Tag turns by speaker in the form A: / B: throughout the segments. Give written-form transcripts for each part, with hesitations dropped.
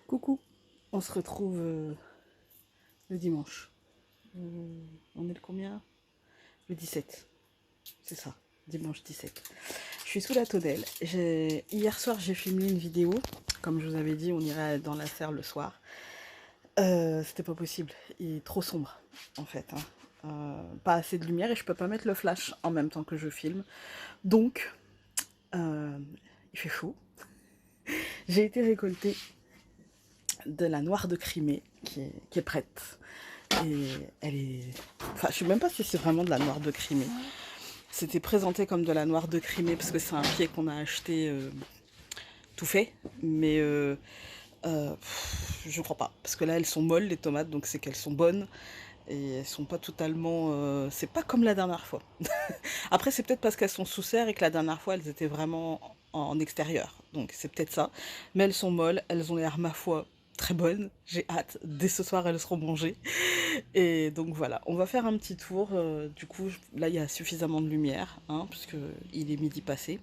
A: Coucou, on se retrouve le dimanche. On est le combien? Le 17, c'est ça, dimanche 17. Je suis sous la tonnelle. Hier soir, j'ai filmé une vidéo. Comme je vous avais dit, on irait dans la serre le soir. C'était pas possible, il est trop sombre en fait. Pas assez de lumière et je peux pas mettre le flash en même temps que je filme. Donc, euh, il fait chaud. J'ai été récolter de la noire de Crimée qui est prête. Et elle est... Enfin, je sais même pas si c'est vraiment de la noire de Crimée. C'était présenté comme de la noire de Crimée parce que c'est un pied qu'on a acheté tout fait. Mais je crois pas. Parce que là, elles sont molles, les tomates, donc c'est qu'elles sont bonnes. Et elles sont pas totalement... c'est pas comme la dernière fois. Après, c'est peut-être parce qu'elles sont sous serre et que la dernière fois, elles étaient vraiment en extérieur. Donc c'est peut-être ça. Mais elles sont molles, elles ont l'air, ma foi, très bonnes. J'ai hâte. Dès ce soir, elles seront mangées. Et donc voilà, on va faire un petit tour. Du coup, là, il y a suffisamment de lumière, hein, puisque il est midi passé.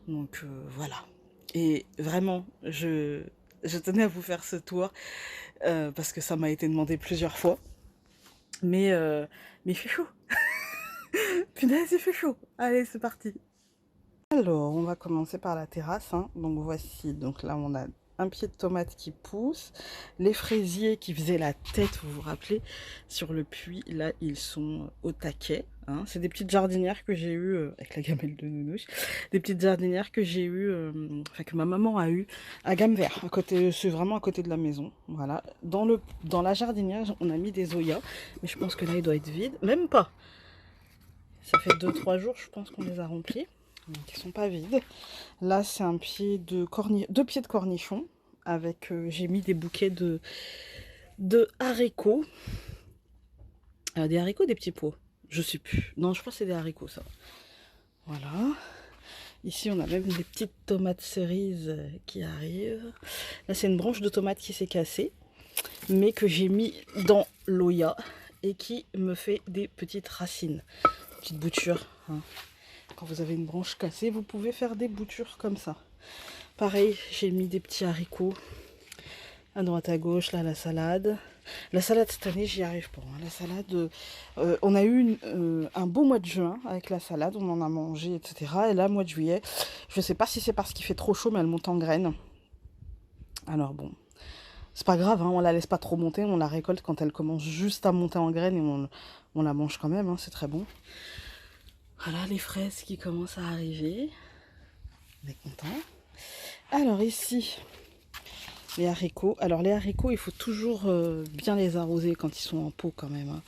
A: Donc voilà. Et vraiment, je tenais à vous faire ce tour parce que ça m'a été demandé plusieurs fois. Mais, euh, mais il fait chaud. Punaise, il fait chaud. Allez, c'est parti. Alors, on va commencer par la terrasse, hein. Donc voici, donc là on a un pied de tomate qui pousse, les fraisiers qui faisaient la tête, vous vous rappelez, sur le puits, là ils sont au taquet, hein. C'est des petites jardinières que j'ai eues, avec la gamelle de nounouche, des petites jardinières que j'ai eues, enfin que ma maman a eues à Gamme-Vert, à côté, c'est vraiment à côté de la maison, voilà. Dans la jardinière, on a mis des zoyas, mais je pense que là il doit être vide, même pas. Ça fait 2-3 jours, je pense qu'on les a remplis. Donc ils sont pas vides. Là, c'est un pied de deux pieds de cornichon avec j'ai mis des bouquets de haricots. Des haricots, des petits pois. Je sais plus. Non, je crois que c'est des haricots ça. Voilà. Ici, on a même des petites tomates cerises qui arrivent. Là, c'est une branche de tomate qui s'est cassée, mais que j'ai mis dans l'oya et qui me fait des petites racines, petites boutures, hein. Quand vous avez une branche cassée, vous pouvez faire des boutures comme ça. Pareil, j'ai mis des petits haricots à droite à gauche, là la salade. La salade cette année, j'y arrive pas, hein. La salade, on a eu un beau mois de juin avec la salade, on en a mangé, etc. Et là, mois de juillet, je sais pas si c'est parce qu'il fait trop chaud, mais elle monte en graines. Alors bon, c'est pas grave, hein, on la laisse pas trop monter, on la récolte quand elle commence juste à monter en graines et on la mange quand même, hein, c'est très bon. Voilà les fraises qui commencent à arriver. On est content. Alors ici, les haricots. Alors les haricots, il faut toujours bien les arroser quand ils sont en pot quand même,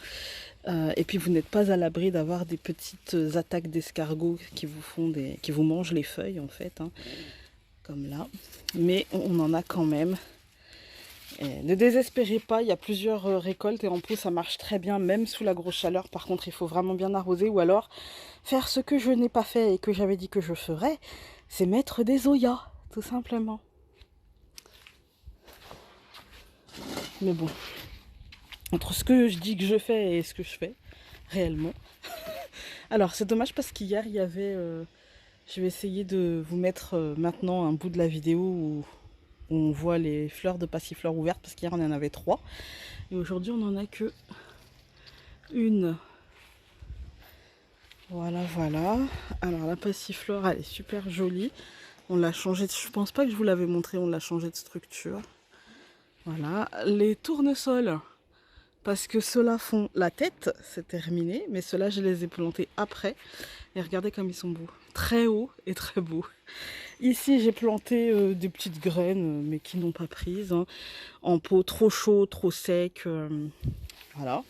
A: hein. Et puis vous n'êtes pas à l'abri d'avoir des petites attaques d'escargots qui vous mangent les feuilles en fait, hein, comme là. Mais on en a quand même. Et ne désespérez pas, il y a plusieurs récoltes et en pot ça marche très bien, même sous la grosse chaleur. Par contre, il faut vraiment bien arroser ou alors faire ce que je n'ai pas fait et que j'avais dit que je ferais, c'est mettre des oyas, tout simplement. Mais bon, entre ce que je dis que je fais et ce que je fais réellement. Alors c'est dommage parce qu'hier il y avait... je vais essayer de vous mettre maintenant un bout de la vidéo où on voit les fleurs de passiflore ouvertes parce qu'hier on en avait 3. Et aujourd'hui on en a que une. Voilà, voilà. Alors la passiflore elle est super jolie. On l'a changé, je pense pas que je vous l'avais montré, on l'a changé de structure. Voilà. Les tournesols, parce que ceux-là font la tête, c'est terminé, mais ceux-là je les ai plantés après. Et regardez comme ils sont beaux. Très hauts et très beaux. Ici j'ai planté des petites graines, mais qui n'ont pas prise, hein, en pot trop chaud, trop sec. Voilà.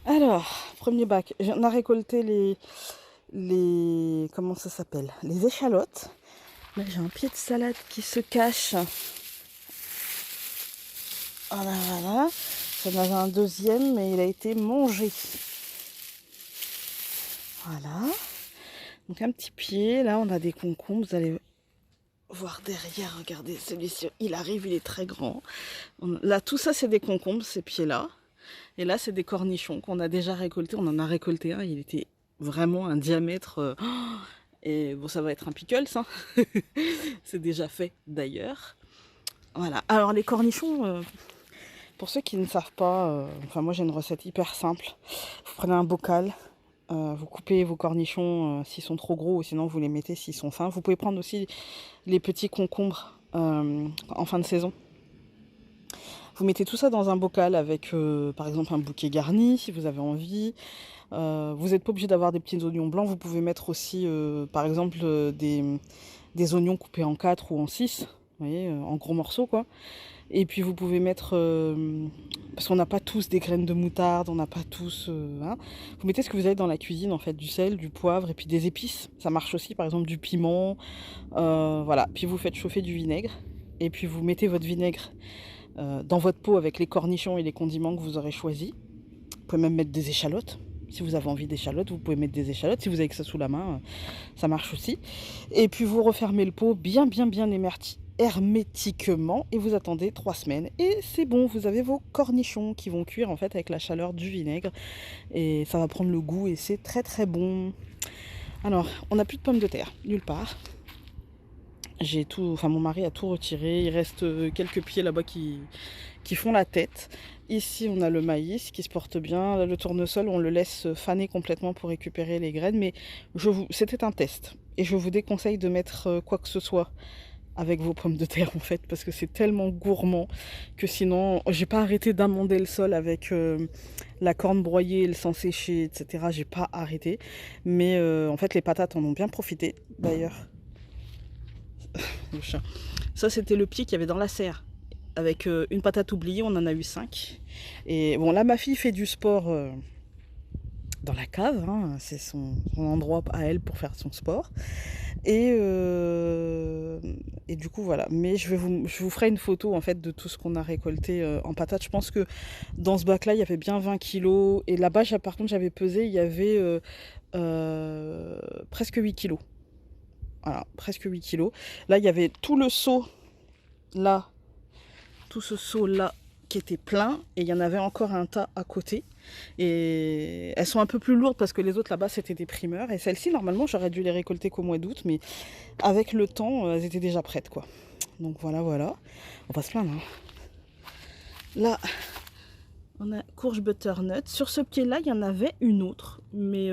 A: Alors, premier bac, on a récolté les comment ça s'appelle? Les échalotes. Là j'ai un pied de salade qui se cache. Voilà, voilà. J'en avais un deuxième, mais il a été mangé. Voilà. Donc un petit pied. Là, on a des concombres. Vous allez voir derrière. Regardez, celui-ci, il arrive, il est très grand. Là, tout ça, c'est des concombres, ces pieds-là. Et là, c'est des cornichons qu'on a déjà récoltés. On en a récolté un. Il était vraiment un diamètre... et bon, ça va être un pickle, ça. C'est déjà fait, d'ailleurs. Voilà. Alors les cornichons, pour ceux qui ne savent pas, enfin moi j'ai une recette hyper simple. Vous prenez un bocal, vous coupez vos cornichons s'ils sont trop gros ou sinon vous les mettez s'ils sont fins. Vous pouvez prendre aussi les petits concombres en fin de saison. Vous mettez tout ça dans un bocal avec par exemple un bouquet garni si vous avez envie. Vous n'êtes pas obligé d'avoir des petits oignons blancs. Vous pouvez mettre aussi par exemple des oignons coupés en 4 ou en 6. Vous voyez, en gros morceaux quoi. Et puis vous pouvez mettre, parce qu'on n'a pas tous des graines de moutarde, on n'a pas tous, hein. Vous mettez ce que vous avez dans la cuisine en fait, du sel, du poivre et puis des épices. Ça marche aussi, par exemple du piment, voilà. Puis vous faites chauffer du vinaigre et puis vous mettez votre vinaigre dans votre pot avec les cornichons et les condiments que vous aurez choisis. Vous pouvez même mettre des échalotes. Si vous avez envie d'échalotes, vous pouvez mettre des échalotes. Si vous avez que ça sous la main, ça marche aussi. Et puis vous refermez le pot bien hermétiquement et vous attendez 3 semaines et c'est bon, vous avez vos cornichons qui vont cuire en fait avec la chaleur du vinaigre et ça va prendre le goût et c'est très très bon. Alors, on n'a plus de pommes de terre, nulle part. J'ai tout, enfin mon mari a tout retiré, il reste quelques pieds là-bas qui font la tête. Ici, on a le maïs qui se porte bien. Là, le tournesol, on le laisse faner complètement pour récupérer les graines. Mais c'était un test. Et je vous déconseille de mettre quoi que ce soit avec vos pommes de terre, en fait. Parce que c'est tellement gourmand que sinon... J'ai pas arrêté d'amender le sol avec la corne broyée, le sang séché, etc. J'ai pas arrêté. Mais en fait, les patates en ont bien profité, d'ailleurs. Le chat. Ça, c'était le pied qu'il y avait dans la serre. Avec une patate oubliée, on en a eu 5. Et bon, là, ma fille fait du sport dans la cave. Hein. C'est son endroit à elle pour faire son sport. Et du coup, voilà. Mais je vous ferai une photo, en fait, de tout ce qu'on a récolté en patates. Je pense que dans ce bac-là, il y avait bien 20 kilos. Et là-bas, par contre, j'avais pesé, il y avait presque 8 kilos. Voilà, presque 8 kilos. Là, il y avait tout le seau, là, tout ce seau-là qui était plein. Et il y en avait encore un tas à côté. Et elles sont un peu plus lourdes parce que les autres là-bas, c'était des primeurs. Et celles-ci, normalement, j'aurais dû les récolter qu'au mois d'août. Mais avec le temps, elles étaient déjà prêtes, quoi. Donc voilà, voilà. On va se plaindre, hein. Là, on a courge butternut. Sur ce pied-là, il y en avait une autre. Mais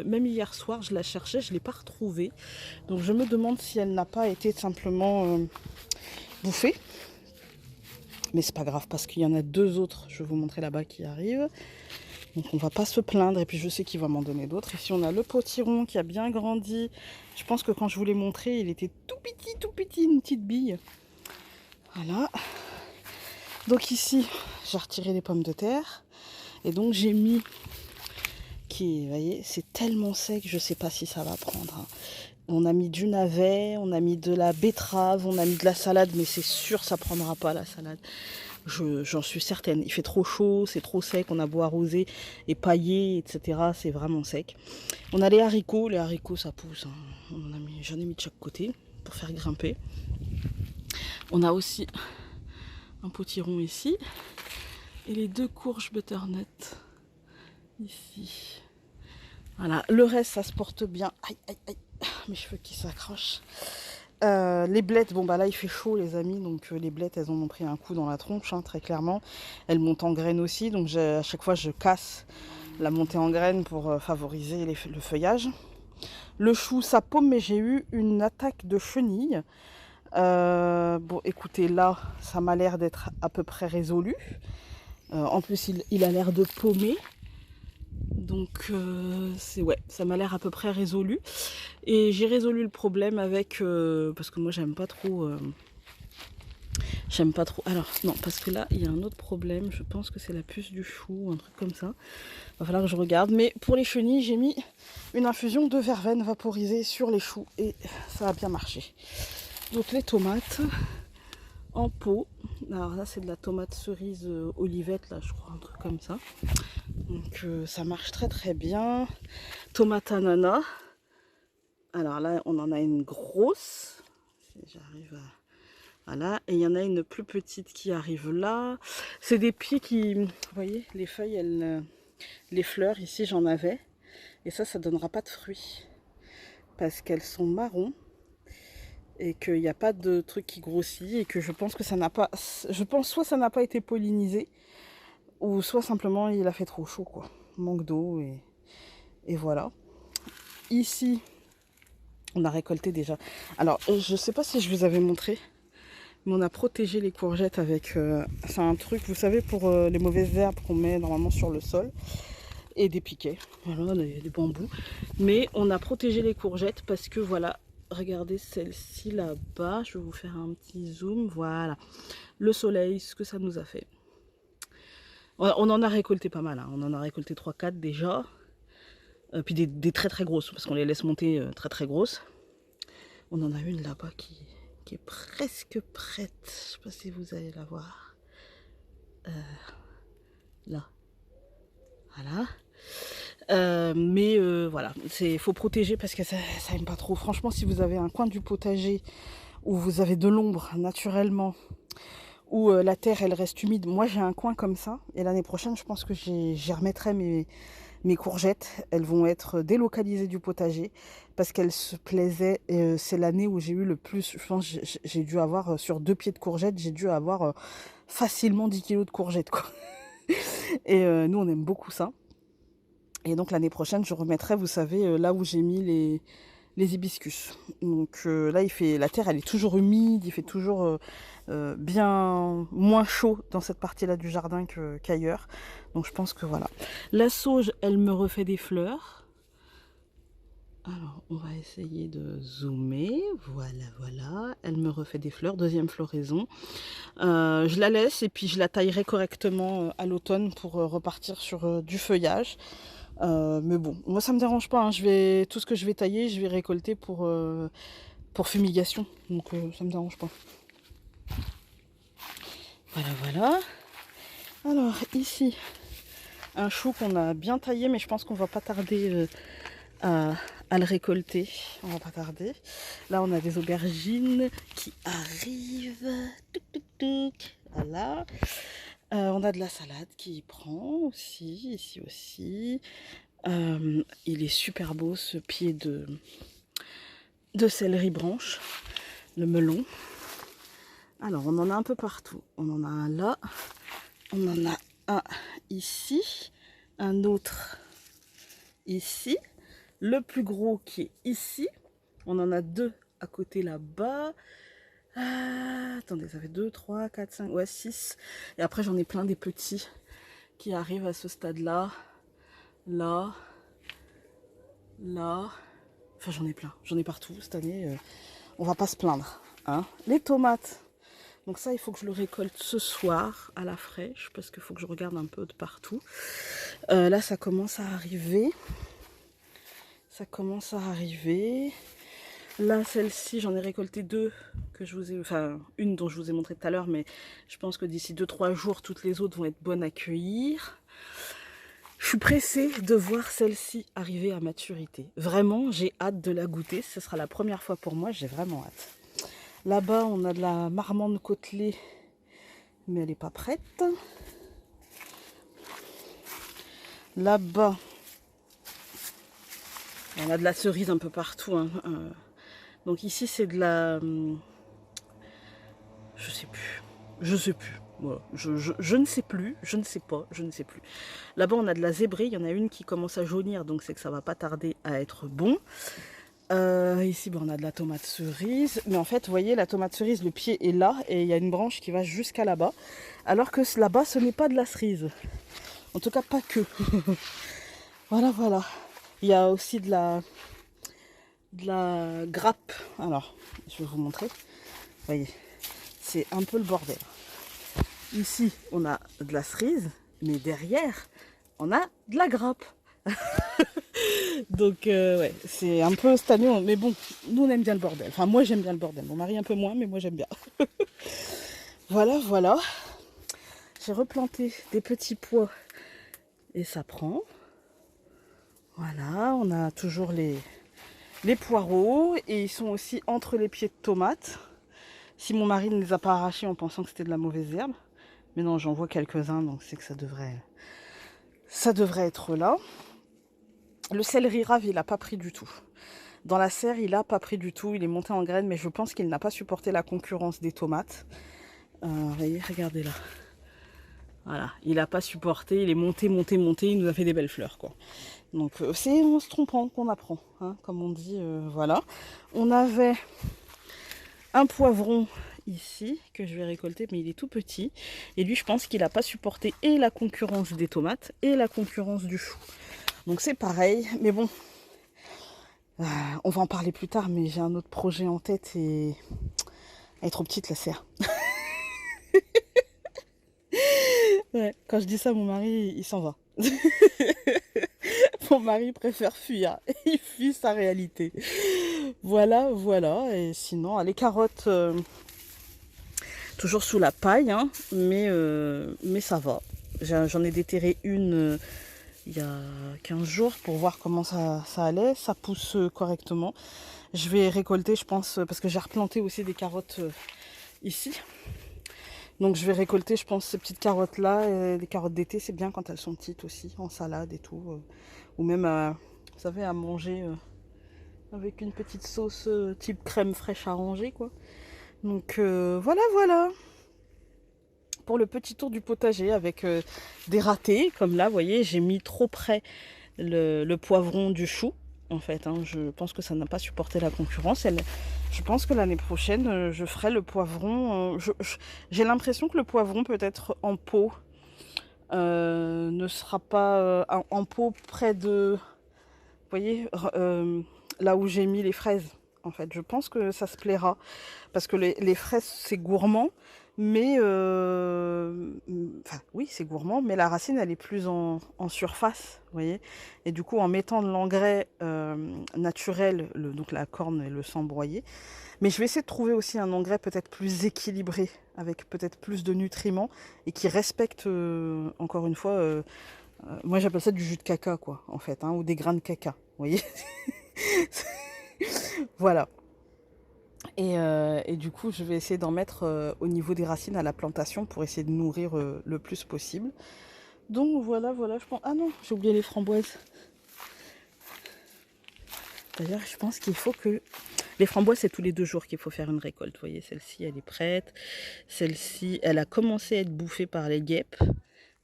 A: même hier soir, je la cherchais, je ne l'ai pas retrouvée. Donc je me demande si elle n'a pas été simplement bouffée. Mais c'est pas grave parce qu'il y en a 2 autres, je vais vous montrer là-bas qui arrivent. Donc on va pas se plaindre et puis je sais qu'il va m'en donner d'autres. Ici on a le potiron qui a bien grandi. Je pense que quand je vous l'ai montré, il était tout petit, une petite bille. Voilà. Donc ici, j'ai retiré les pommes de terre. Et donc j'ai mis, vous voyez, c'est tellement sec, je sais pas si ça va prendre, hein. On a mis du navet, on a mis de la betterave, on a mis de la salade, mais c'est sûr ça prendra pas la salade. J'en suis certaine. Il fait trop chaud, c'est trop sec, on a beau arroser et pailler, etc. C'est vraiment sec. On a les haricots ça pousse, hein. J'en ai mis de chaque côté pour faire grimper. On a aussi un potiron ici et les 2 courges butternut ici. Voilà, le reste ça se porte bien. Aïe, aïe, aïe, mes cheveux qui s'accrochent. Les blettes, bon bah là il fait chaud les amis, donc les blettes elles en ont pris un coup dans la tronche, hein, très clairement. Elles montent en graines aussi, donc à chaque fois je casse la montée en graines pour favoriser le feuillage. Le chou ça paume, mais j'ai eu une attaque de chenille. Bon écoutez, là ça m'a l'air d'être à peu près résolu. En plus il a l'air de paumer. Donc ouais, ça m'a l'air à peu près résolu. Et j'ai résolu le problème avec... parce que moi j'aime pas trop... Alors non, parce que là il y a un autre problème. Je pense que c'est la puce du chou, un truc comme ça. Il va falloir que je regarde. Mais pour les chenilles, j'ai mis une infusion de verveine vaporisée sur les choux. Et ça a bien marché. Donc les tomates en pot. Alors là c'est de la tomate cerise olivette, là je crois, un truc comme ça. Donc ça marche très très bien. Tomate ananas. Alors là on en a une grosse. Si j'arrive à... Voilà. Et il y en a une plus petite qui arrive là. C'est des pieds qui... Vous voyez, les feuilles, les fleurs, ici j'en avais. Et ça donnera pas de fruits. Parce qu'elles sont marrons. et qu'il n'y a pas de truc qui grossit et que je pense que ça n'a pas... Je pense soit ça n'a pas été pollinisé ou soit simplement il a fait trop chaud quoi. Manque d'eau et voilà. Ici, on a récolté déjà. Alors, je sais pas si je vous avais montré, mais on a protégé les courgettes avec... c'est un truc, vous savez, pour les mauvaises herbes qu'on met normalement sur le sol. Et des piquets, voilà, des bambous. Mais on a protégé les courgettes parce que voilà, regardez celle-ci là-bas. Je vais vous faire un petit zoom. Voilà, le soleil, ce que ça nous a fait. On en a récolté pas mal, hein. On en a récolté 3-4 déjà. Puis des très très grosses, parce qu'on les laisse monter très très grosses. On en a une là-bas qui est presque prête. Je sais pas si vous allez la voir. Là. Voilà. Voilà, il faut protéger parce que ça aime pas trop. Franchement, si vous avez un coin du potager où vous avez de l'ombre naturellement, où la terre elle reste humide, moi j'ai un coin comme ça, et l'année prochaine je pense que j'y remettrai mes courgettes. Elles vont être délocalisées du potager parce qu'elles se plaisaient. C'est l'année où j'ai eu le plus, je pense, j'ai dû avoir sur 2 pieds de courgettes, j'ai dû avoir facilement 10 kilos de courgettes quoi. Et nous on aime beaucoup ça. Et donc l'année prochaine, je remettrai, vous savez, là où j'ai mis les hibiscus. Donc là, la terre, elle est toujours humide, il fait toujours bien moins chaud dans cette partie-là du jardin qu'ailleurs. Donc je pense que voilà. La sauge, elle me refait des fleurs. Alors, on va essayer de zoomer. Voilà, voilà. Elle me refait des fleurs, deuxième floraison. Je la laisse et puis je la taillerai correctement à l'automne pour repartir sur du feuillage. Mais bon, moi ça me dérange pas, hein. Tout ce que je vais tailler, je vais récolter pour fumigation. Donc ça me dérange pas. Voilà, voilà. Alors ici, un chou qu'on a bien taillé, mais je pense qu'on va pas tarder à le récolter. On va pas tarder. Là, on a des aubergines qui arrivent. Touc, touc, touc. Voilà. On a de la salade qui prend aussi, ici aussi. Il est super beau ce pied de céleri branche, le melon. Alors on en a un peu partout. On en a un là, on en a un ici, un autre ici, le plus gros qui est ici. On en a 2 à côté là-bas. Attendez, ça fait 2, 3, 4, 5, ouais 6. Et après j'en ai plein des petits qui arrivent à ce stade-là. Là. Là, enfin j'en ai plein, j'en ai partout cette année, on va pas se plaindre, hein. Les tomates, donc ça il faut que je le récolte ce soir à la fraîche parce qu'il faut que je regarde un peu de partout. Là ça commence à arriver, là celle-ci j'en ai récolté 2 que je vous ai, enfin une dont je vous ai montré tout à l'heure, mais je pense que d'ici 2-3 jours toutes les autres vont être bonnes à cueillir. Je suis pressée de voir celle-ci arriver à maturité. Vraiment, j'ai hâte de la goûter. Ce sera la première fois pour moi, j'ai vraiment hâte. Là-bas, on a de la marmande côtelée, mais elle n'est pas prête. Là-bas, on a de la cerise un peu partout, hein. Donc ici, c'est de la... Je sais plus. Voilà. Je ne sais plus, je ne sais pas. Là-bas, on a de la zébrée, il y en a une qui commence à jaunir, donc c'est que ça va pas tarder à être bon. Ici, on a de la tomate cerise, mais en fait, vous voyez, la tomate cerise, le pied est là, et il y a une branche qui va jusqu'à là-bas, alors que là-bas, ce n'est pas de la cerise. En tout cas, pas que. Voilà, voilà. Il y a aussi de la grappe. Alors, je vais vous montrer. Vous voyez, c'est un peu le bordel. Ici, on a de la cerise, mais derrière, on a de la grappe. Donc, ouais, c'est un peu cette année, mais bon, nous on aime bien le bordel. Enfin, moi j'aime bien le bordel. Mon mari un peu moins, mais moi j'aime bien. Voilà, voilà. J'ai replanté des petits pois et ça prend. Voilà, on a toujours les poireaux et ils sont aussi entre les pieds de tomates. Si mon mari ne les a pas arrachés en pensant que c'était de la mauvaise herbe. Mais non, j'en vois quelques-uns, donc c'est que ça devrait être là. Le céleri rave, il n'a pas pris du tout. Dans la serre, il n'a pas pris du tout, il est monté en graines, mais je pense qu'il n'a pas supporté la concurrence des tomates. Voyez, regardez là. Voilà, il n'a pas supporté, il est monté, monté, monté, il nous a fait des belles fleurs, quoi. Donc c'est en se trompant qu'on apprend, hein, comme on dit, voilà. On avait un poivron ici que je vais récolter, mais il est tout petit. Et lui, je pense qu'il n'a pas supporté et la concurrence des tomates et la concurrence du chou. Donc c'est pareil, mais bon, on va en parler plus tard, mais j'ai un autre projet en tête et elle est trop petite la serre. Ouais, quand je dis ça, mon mari, il s'en va. Mon mari préfère fuir. Il fuit sa réalité. Voilà, voilà. Et sinon, les carottes, toujours sous la paille, hein, mais ça va. J'en ai déterré une il y a 15 jours pour voir comment ça allait. Ça pousse correctement. Je vais récolter, je pense, parce que j'ai replanté aussi des carottes ici. Donc je vais récolter, je pense, ces petites carottes-là. Des carottes d'été, c'est bien quand elles sont petites aussi, en salade et tout. Ou même, vous savez, à manger avec une petite sauce type crème fraîche arrangée, quoi. Donc voilà, voilà. Pour le petit tour du potager avec des ratés, comme là, vous voyez, j'ai mis trop près le poivron du chou. En fait, hein, je pense que ça n'a pas supporté la concurrence. Je pense que l'année prochaine, je ferai le poivron. J'ai l'impression que le poivron, peut-être en pot, ne sera pas en pot près de... Vous voyez, là où j'ai mis les fraises. En fait, je pense que ça se plaira. Parce que les fraises, c'est gourmand. Mais, enfin, oui, c'est gourmand, mais la racine, elle est plus en surface, vous voyez. Et du coup, en mettant de l'engrais naturel, donc la corne et le sang broyé, mais je vais essayer de trouver aussi un engrais peut-être plus équilibré, avec peut-être plus de nutriments, et qui respecte, encore une fois, moi j'appelle ça du jus de caca, quoi, en fait, hein, ou des grains de caca, vous voyez. Voilà. Et du coup, je vais essayer d'en mettre au niveau des racines à la plantation pour essayer de nourrir le plus possible. Donc voilà, voilà, je pense... Ah non, j'ai oublié les framboises. D'ailleurs, je pense qu'il faut que... Les framboises, c'est tous les 2 jours qu'il faut faire une récolte. Vous voyez, celle-ci, elle est prête. Celle-ci, elle a commencé à être bouffée par les guêpes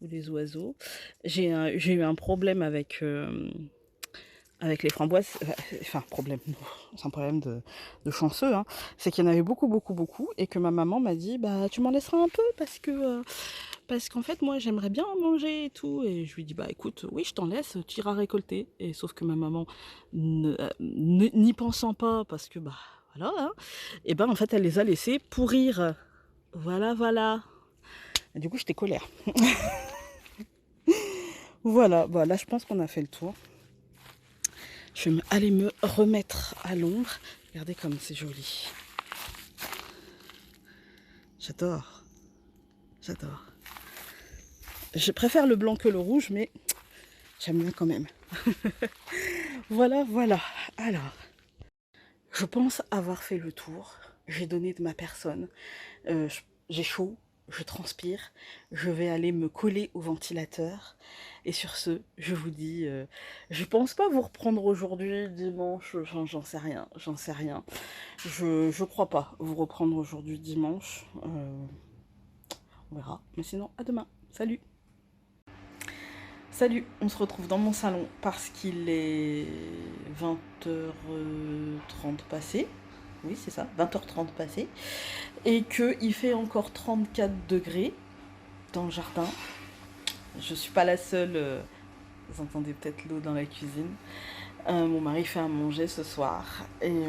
A: ou les oiseaux. J'ai eu un problème avec les framboises, enfin problème, c'est un problème de chanceux, hein. C'est qu'il y en avait beaucoup, beaucoup, beaucoup, et que ma maman m'a dit, bah tu m'en laisseras un peu parce qu'en fait moi j'aimerais bien en manger et tout, et je lui dis bah écoute, oui je t'en laisse, tu iras récolter, et sauf que ma maman n'y pensant pas, parce que bah voilà, hein, et ben en fait elle les a laissés pourrir, voilà, voilà. Et du coup j'étais colère. Voilà, bah là je pense qu'on a fait le tour. Je vais aller me remettre à l'ombre. Regardez comme c'est joli. J'adore. J'adore. Je préfère le blanc que le rouge, mais j'aime bien quand même. Voilà, voilà. Alors, je pense avoir fait le tour. J'ai donné de ma personne. J'ai chaud, je transpire. Je vais aller me coller au ventilateur. Et sur ce, je vous dis, je pense pas vous reprendre aujourd'hui, dimanche, enfin, j'en sais rien, j'en sais rien. Je crois pas vous reprendre aujourd'hui, dimanche. On verra. Mais sinon, à demain. Salut! Salut, on se retrouve dans mon salon parce qu'il est 20h30 passé. Oui, c'est ça, 20h30 passé. Et qu'il fait encore 34 degrés dans le jardin. Je suis pas la seule, vous entendez peut-être l'eau dans la cuisine. Mon mari fait à manger ce soir et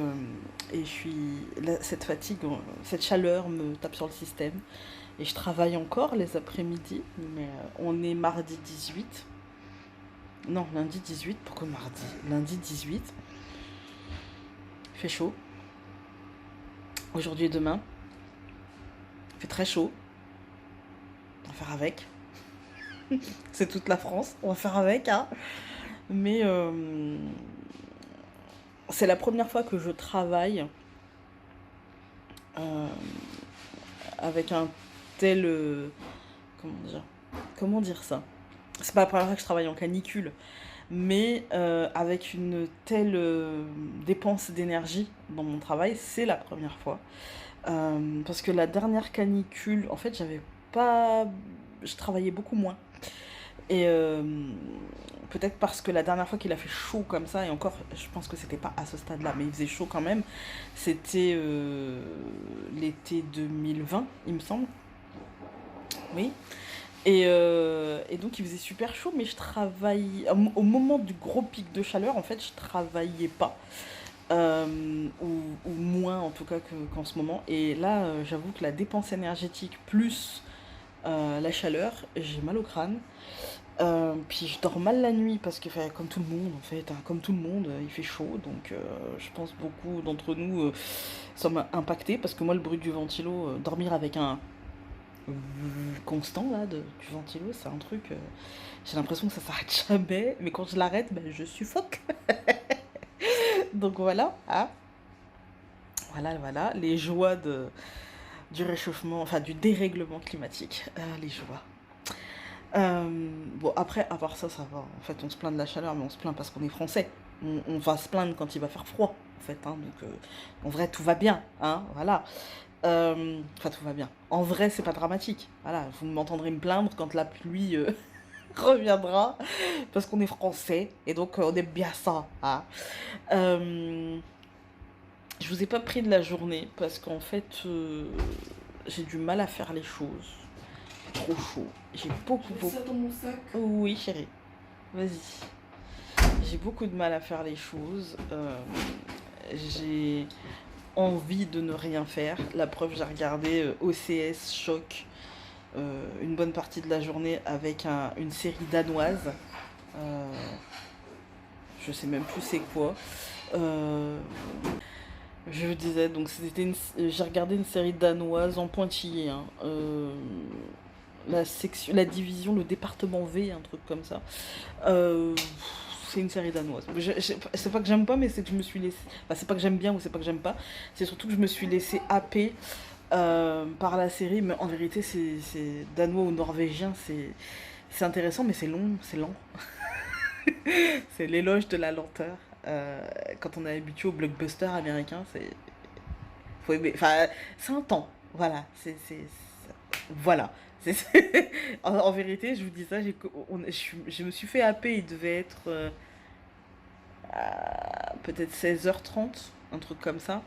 A: je suis là, cette fatigue, cette chaleur me tape sur le système et je travaille encore les après-midi, mais on est mardi 18. Non, lundi 18, pourquoi mardi? Lundi 18. Il fait chaud. Aujourd'hui et demain. Il fait très chaud. On va faire avec. C'est toute la France, on va faire avec, hein. Mais c'est la première fois que je travaille avec un tel... comment dire ça? C'est pas la première fois que je travaille en canicule, mais avec une telle dépense d'énergie dans mon travail, c'est la première fois. Parce que la dernière canicule, en fait, j'avais pas... Je travaillais beaucoup moins. Et peut-être parce que la dernière fois qu'il a fait chaud comme ça, et encore, je pense que c'était pas à ce stade-là, mais il faisait chaud quand même, c'était l'été 2020, il me semble. Oui. Et donc il faisait super chaud, mais je travaillais... Au moment du gros pic de chaleur, en fait, je travaillais pas. Ou moins en tout cas qu'en ce moment. Et là, j'avoue que la dépense énergétique plus la chaleur, j'ai mal au crâne. Puis je dors mal la nuit parce que, enfin, comme tout le monde en fait, hein, comme tout le monde, il fait chaud. Donc je pense beaucoup d'entre nous sommes impactés parce que moi, le bruit du ventilo, dormir avec un constant là du ventilo, c'est un truc. J'ai l'impression que ça s'arrête jamais, mais quand je l'arrête, ben, je suffoque. Donc voilà, hein. Voilà, les joies du réchauffement, enfin du dérèglement climatique, les joies. Bon, après, à part ça, ça va. En fait, on se plaint de la chaleur, mais on se plaint parce qu'on est français. On va se plaindre quand il va faire froid, en fait. Hein, donc, en vrai, tout va bien, hein, voilà. Enfin, tout va bien. En vrai, c'est pas dramatique. Voilà, vous m'entendrez me plaindre quand la pluie reviendra, parce qu'on est français, et donc on aime bien ça, hein. Euh, je vous ai pas pris de la journée, parce qu'en fait, j'ai du mal à faire les choses. Trop chaud. J'ai beaucoup...
B: Ça dans mon sac.
A: Oui, chérie. Vas-y. J'ai beaucoup de mal à faire les choses. J'ai envie de ne rien faire. La preuve, j'ai regardé OCS Choc une bonne partie de la journée avec une série danoise. Euh, je sais même plus c'est quoi. Je vous disais, donc j'ai regardé une série danoise en pointillé. Hein. La division, le département V, un truc comme ça. Euh, c'est une série danoise. C'est pas que j'aime pas, mais c'est que je me suis laissé. Enfin, c'est pas que j'aime bien ou c'est pas que j'aime pas. C'est surtout que je me suis laissé happer par la série. Mais en vérité, c'est danois ou norvégien. C'est intéressant, mais c'est long, c'est lent. C'est l'éloge de la lenteur. Quand on est habitué au blockbuster américain, faut aimer. Enfin, c'est un temps. Voilà. Voilà. En vérité, je vous dis ça, je me suis fait happer, il devait être peut-être 16h30, un truc comme ça.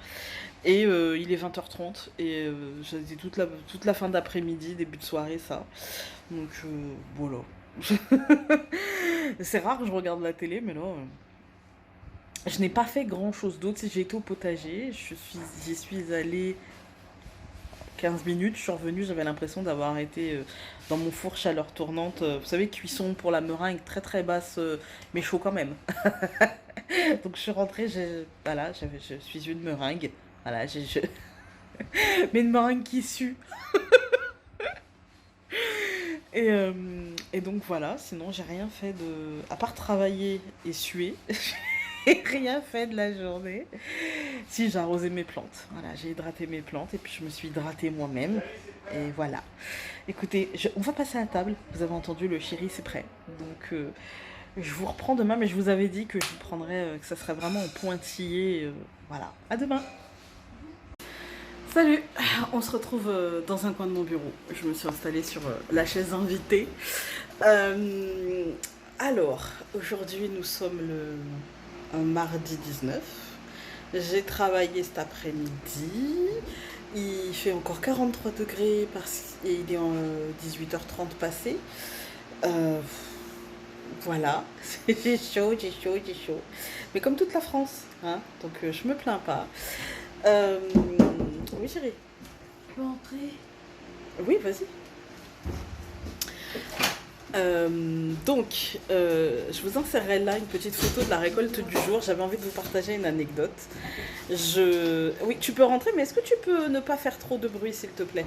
A: Et il est 20h30, et j'ai toute la fin d'après-midi, début de soirée, ça. Donc, voilà. C'est rare que je regarde la télé, mais là, je n'ai pas fait grand-chose d'autre. J'ai été au potager, j'y suis allée 15 minutes, je suis revenue, j'avais l'impression d'avoir été dans mon four chaleur tournante. Vous savez, cuisson pour la meringue très très basse, mais chaud quand même. Donc je suis rentrée, voilà, je suis une meringue. Voilà, mais une meringue qui sue. Et, euh, et donc voilà, sinon j'ai rien fait de... À part travailler et suer, j'ai rien fait de la journée. Si, j'ai arrosé mes plantes. Voilà, j'ai hydraté mes plantes et puis je me suis hydratée moi-même. Et voilà. Écoutez, on va passer à la table. Vous avez entendu, le chéri, c'est prêt. Donc, je vous reprends demain, mais je vous avais dit que je vous prendrais, que ça serait vraiment en pointillé. Voilà. À demain. Salut, on se retrouve dans un coin de mon bureau. Je me suis installée sur la chaise invitée. Alors, aujourd'hui, nous sommes un mardi 19. J'ai travaillé cet après-midi. Il fait encore 43 degrés et il est en 18h30 passé. Euh, voilà, j'ai chaud. Mais comme toute la France, hein, donc je me plains pas. Euh, oui, chérie.
B: Je peux entrer?
A: Oui, vas-y. Donc, je vous insérerai là une petite photo de la récolte du jour. J'avais envie de vous partager une anecdote. Oui, tu peux rentrer, mais est-ce que tu peux ne pas faire trop de bruit, s'il te plaît?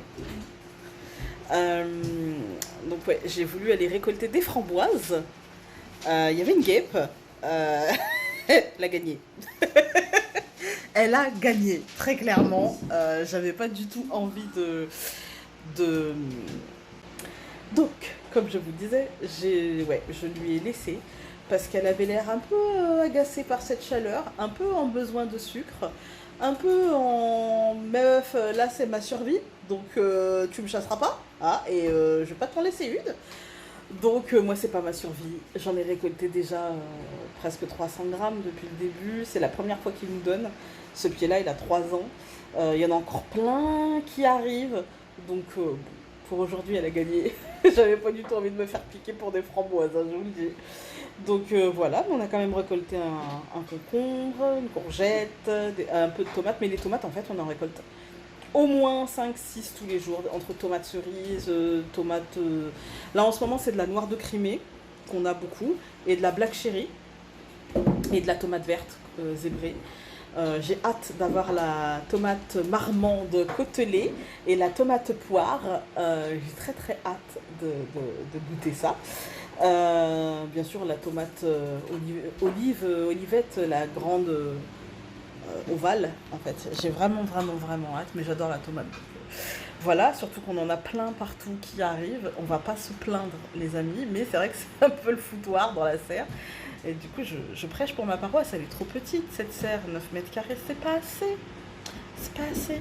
A: Donc, ouais, j'ai voulu aller récolter des framboises. Il y avait une guêpe. Elle a gagné. Elle a gagné, très clairement. J'avais pas du tout envie de... Donc, comme je vous disais, je lui ai laissé parce qu'elle avait l'air un peu agacée par cette chaleur, un peu en besoin de sucre, un peu en meuf, là c'est ma survie, donc tu me chasseras pas, ah, et je vais pas t'en laisser une. Donc moi c'est pas ma survie, j'en ai récolté déjà presque 300 grammes depuis le début, c'est la première fois qu'il nous donne, ce pied-là il a 3 ans. Il y en a encore plein qui arrivent, donc pour aujourd'hui elle a gagné. J'avais pas du tout envie de me faire piquer pour des framboises, hein, je vous le dis. Donc voilà, on a quand même récolté un concombre, une courgette, un peu de tomates, mais les tomates en fait on en récolte au moins 5 6 tous les jours, entre tomates cerises, tomates... Là en ce moment c'est de la noire de Crimée, qu'on a beaucoup, et de la black cherry, et de la tomate verte zébrée. J'ai hâte d'avoir la tomate marmande côtelée et la tomate poire. J'ai très très hâte de goûter ça. Bien sûr la tomate olivette, la grande ovale en fait. J'ai vraiment vraiment vraiment hâte, mais j'adore la tomate. Voilà, surtout qu'on en a plein partout qui arrivent. On va pas se plaindre les amis, mais c'est vrai que c'est un peu le foutoir dans la serre. Et du coup, je prêche pour ma paroisse, elle est trop petite cette serre, 9 mètres carrés, c'est pas assez. C'est pas assez.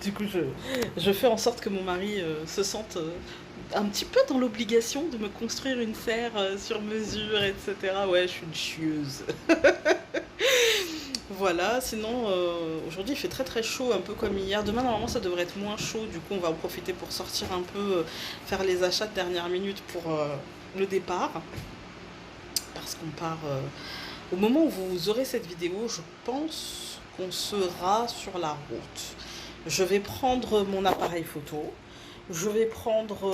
A: Du coup, je fais en sorte que mon mari se sente un petit peu dans l'obligation de me construire une serre sur mesure, etc. Ouais, je suis une chieuse. Voilà, sinon aujourd'hui il fait très très chaud, un peu comme hier. Demain normalement ça devrait être moins chaud, du coup on va en profiter pour sortir un peu, faire les achats de dernière minute pour le départ. Parce qu'on part... au moment où vous aurez cette vidéo, je pense qu'on sera sur la route. Je vais prendre mon appareil photo. Je vais prendre...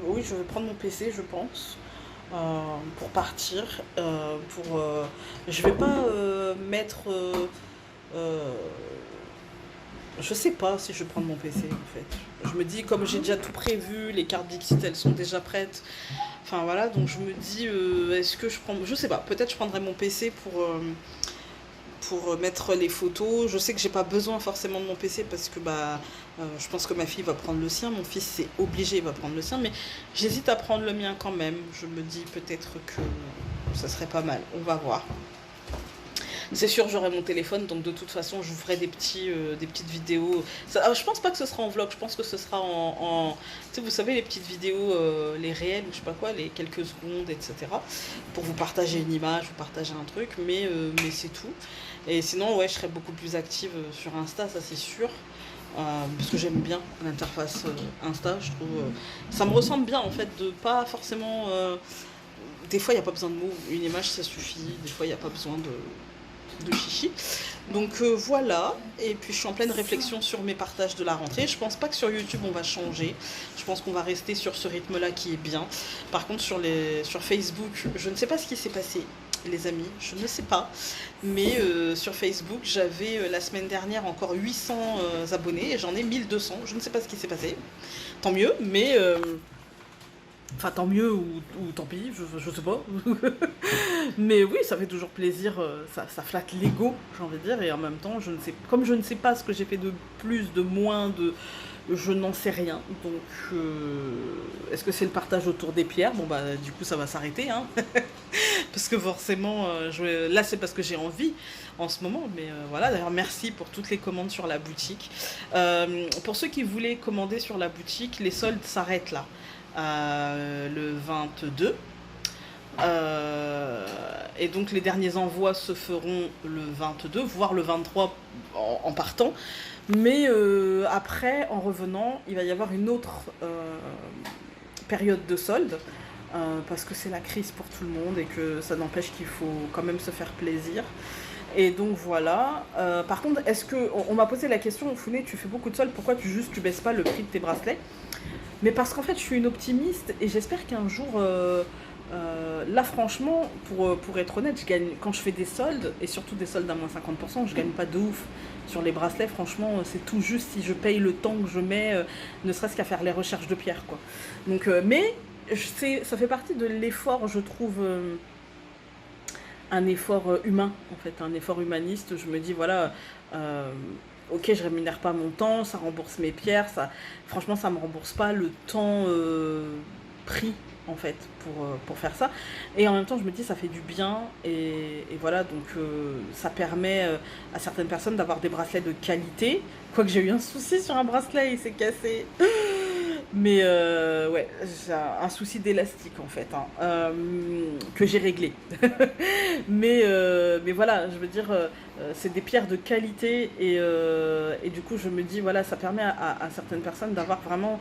A: oui, je vais prendre mon PC, je pense. Pour partir. Je vais pas mettre... je sais pas si je vais prendre mon PC en fait. Je me dis, comme j'ai déjà tout prévu, les cartes Dixit elles sont déjà prêtes. Enfin voilà, donc je me dis, est-ce que je prends... Je sais pas, peut-être je prendrai mon PC pour mettre les photos. Je sais que j'ai pas besoin forcément de mon PC parce que bah, je pense que ma fille va prendre le sien. Mon fils c'est obligé, il va prendre le sien. Mais j'hésite à prendre le mien quand même. Je me dis peut-être que ça serait pas mal. On va voir. C'est sûr, j'aurai mon téléphone, donc de toute façon, je vous ferai des petites vidéos. Ça, je pense pas que ce sera en vlog, je pense que ce sera tu sais, vous savez, les petites vidéos, les réels, ou je sais pas quoi, les quelques secondes, etc. Pour vous partager une image, vous partager un truc, mais c'est tout. Et sinon, ouais, je serai beaucoup plus active sur Insta, ça c'est sûr. Parce que j'aime bien l'interface Insta, je trouve. Ça me ressemble bien en fait, de pas forcément. Des fois, il n'y a pas besoin de mots, une image ça suffit. Des fois, il n'y a pas besoin de chichi. Donc voilà, et puis je suis en pleine réflexion sur mes partages de la rentrée. Je pense pas que sur YouTube on va changer, je pense qu'on va rester sur ce rythme là qui est bien. Par contre sur Facebook, je ne sais pas ce qui s'est passé les amis, je ne sais pas, mais sur Facebook j'avais la semaine dernière encore 800 abonnés et j'en ai 1200, je ne sais pas ce qui s'est passé, tant mieux, mais enfin, tant mieux ou tant pis, je sais pas. Mais oui, ça fait toujours plaisir, ça flatte l'ego, j'ai envie de dire, et en même temps, comme je ne sais pas ce que j'ai fait de plus, de moins, je n'en sais rien. Donc, est-ce que c'est le partage autour des pierres? Bon, bah, du coup, ça va s'arrêter, hein. Parce que forcément, là, c'est parce que j'ai envie en ce moment. Mais voilà, d'ailleurs, merci pour toutes les commandes sur la boutique. Pour ceux qui voulaient commander sur la boutique, les soldes s'arrêtent là. Le 22. Et donc les derniers envois se feront le 22, voire le 23 en partant. Mais après, en revenant, il va y avoir une autre période de solde. Parce que c'est la crise pour tout le monde et que ça n'empêche qu'il faut quand même se faire plaisir. Et donc voilà. Par contre, on m'a posé la question, Founé, tu fais beaucoup de soldes, pourquoi tu baisses pas le prix de tes bracelets? Mais parce qu'en fait, je suis une optimiste et j'espère qu'un jour, là franchement, pour être honnête, quand je fais des soldes, et surtout des soldes à moins 50%, je gagne pas de ouf. Sur les bracelets, franchement, c'est tout juste si je paye le temps que je mets, ne serait-ce qu'à faire les recherches de pierre, quoi. Donc, mais ça fait partie de l'effort, je trouve, un effort humain, en fait, un effort humaniste. Je me dis, voilà... ok, je rémunère pas mon temps, ça rembourse mes pierres, franchement ça me rembourse pas le temps pris en fait, pour faire ça. Et en même temps, je me dis, ça fait du bien. Et voilà, donc ça permet à certaines personnes d'avoir des bracelets de qualité. Quoique j'ai eu un souci sur un bracelet, il s'est cassé. Mais ouais, j'ai un souci d'élastique en fait, hein, que j'ai réglé. Mais voilà, je veux dire, c'est des pierres de qualité et du coup je me dis, voilà, ça permet à certaines personnes d'avoir vraiment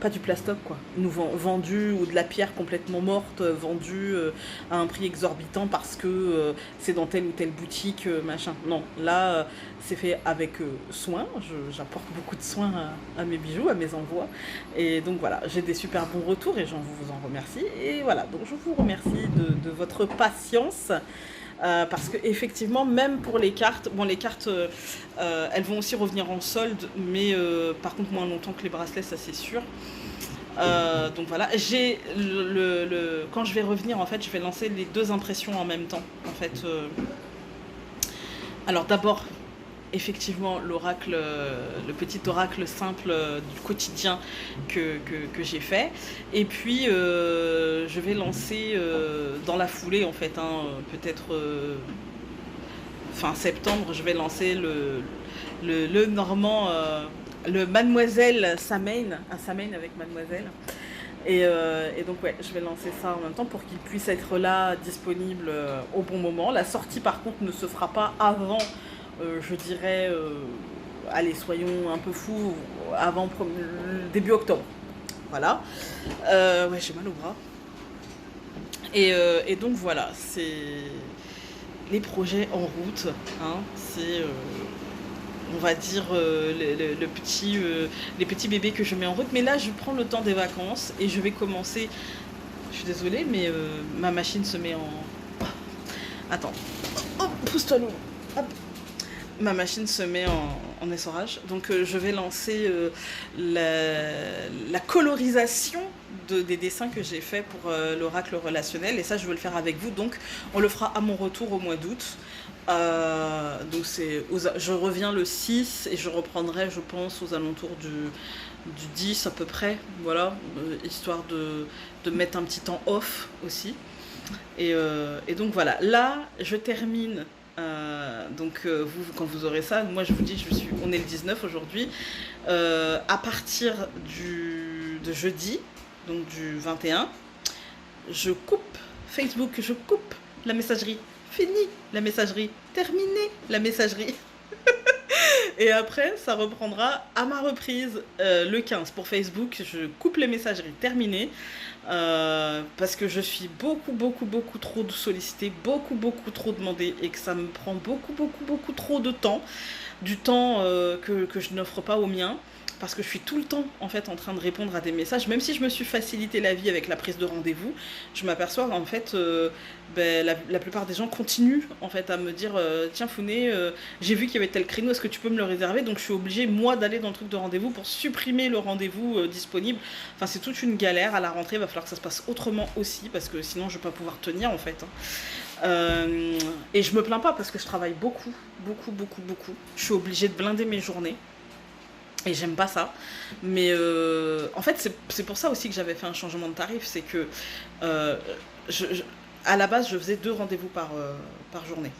A: pas du plastoc quoi, vendu ou de la pierre complètement morte, vendue à un prix exorbitant parce que c'est dans telle ou telle boutique, machin. Non, là c'est fait avec soin, j'apporte beaucoup de soin à mes bijoux, à mes envois. Et donc voilà, j'ai des super bons retours et j'en vous en remercie. Et voilà, donc je vous remercie de votre patience. Parce que effectivement, même pour les cartes, bon les cartes, elles vont aussi revenir en solde, mais par contre moins longtemps que les bracelets, ça c'est sûr. Donc voilà, j'ai quand je vais revenir en fait, je vais lancer les deux impressions en même temps. En fait, alors d'abord effectivement l'oracle, le petit oracle simple du quotidien que j'ai fait. Et puis je vais lancer dans la foulée en fait, hein, peut-être fin septembre, je vais lancer le normand, le Mademoiselle Samaine, un Samaine avec Mademoiselle. Et donc ouais, je vais lancer ça en même temps pour qu'il puisse être là, disponible au bon moment. La sortie par contre ne se fera pas avant, je dirais, allez soyons un peu fous, avant début octobre. Voilà. Ouais, j'ai mal au bras. Et donc voilà, c'est les projets en route. Hein, c'est on va dire les petits bébés que je mets en route. Mais là, je prends le temps des vacances et je vais commencer. Je suis désolée, mais ma machine se met en... Attends. Oh, pousse-toi, Lou. Hop. Ma machine se met en essorage. Donc je vais lancer la colorisation des dessins que j'ai fait pour l'oracle relationnel. Et ça, je veux le faire avec vous. Donc on le fera à mon retour au mois d'août. Donc je reviens le 6 et je reprendrai, je pense, aux alentours du 10 à peu près. Voilà, histoire de mettre un petit temps off aussi. Et donc voilà, là, je termine. Donc vous, quand vous aurez ça, moi je vous dis, on est le 19 aujourd'hui. À partir de jeudi, donc du 21, je coupe Facebook, je coupe la messagerie. Fini la messagerie, terminé la messagerie. Et après, ça reprendra à ma reprise le 15 pour Facebook. Je coupe les messageries, terminé. Parce que je suis beaucoup trop sollicitée, beaucoup trop demandée et que ça me prend beaucoup trop de temps. Du temps que je n'offre pas aux miens. Parce que je suis tout le temps en fait en train de répondre à des messages, même si je me suis facilité la vie avec la prise de rendez-vous, je m'aperçois en fait la plupart des gens continuent en fait à me dire tiens Founé, j'ai vu qu'il y avait tel créneau, est-ce que tu peux me le réserver? Donc je suis obligée moi d'aller dans le truc de rendez-vous pour supprimer le rendez-vous disponible. Enfin c'est toute une galère à la rentrée, il va falloir que ça se passe autrement aussi parce que sinon je vais pas pouvoir tenir en fait. Et je me plains pas parce que je travaille beaucoup. Je suis obligée de blinder mes journées. Et j'aime pas ça. Mais en fait, c'est pour ça aussi que j'avais fait un changement de tarif. C'est que à la base, je faisais 2 rendez-vous par journée.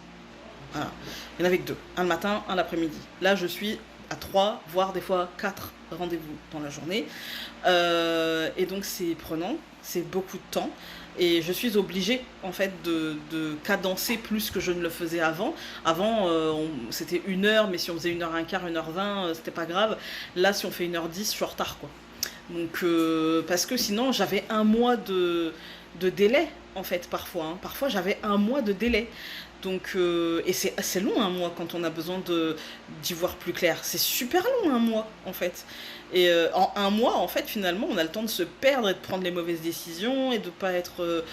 A: Voilà. Il y en avait que 2. Un le matin, un l'après-midi. Là, je suis à 3, voire des fois 4 rendez-vous dans la journée. Et donc, c'est prenant. C'est beaucoup de temps. Et je suis obligée en fait de cadencer plus que je ne le faisais avant. Avant c'était 1 heure, mais si on faisait 1h15, 1h20, c'était pas grave. Là si on fait 1h10, je suis en retard quoi. Donc parce que sinon j'avais un mois de délai en fait parfois. Hein. Parfois j'avais un mois de délai. Donc, et c'est assez long un mois quand on a besoin d'y voir plus clair. C'est super long un mois en fait. Et en un mois en fait finalement on a le temps de se perdre et de prendre les mauvaises décisions et de pas être...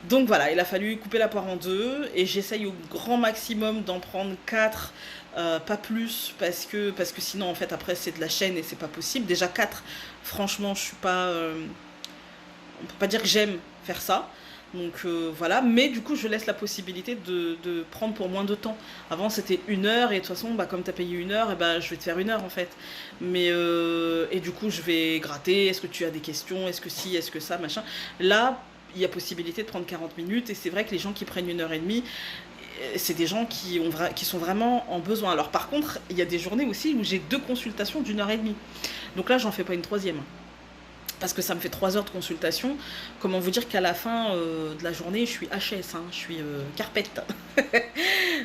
A: Donc voilà, il a fallu couper la poire en 2 et j'essaye au grand maximum d'en prendre 4, pas plus parce que sinon en fait après c'est de la chaîne et c'est pas possible. Déjà 4, franchement je suis pas... on peut pas dire que j'aime faire ça. Donc voilà, mais du coup je laisse la possibilité de prendre pour moins de temps. Avant c'était 1 heure et de toute façon bah, comme tu as payé 1 heure, et bah, je vais te faire 1 heure en fait. Mais et du coup je vais gratter, est-ce que tu as des questions, est-ce que si, est-ce que ça, machin. Là, il y a possibilité de prendre 40 minutes et c'est vrai que les gens qui prennent 1 heure et demie, c'est des gens qui sont vraiment en besoin. Alors par contre, il y a des journées aussi où j'ai 2 consultations d'1 heure et demie. Donc là j'en fais pas une troisième parce que ça me fait 3 heures de consultation. Comment vous dire qu'à la fin de la journée, je suis HS, hein, je suis carpette.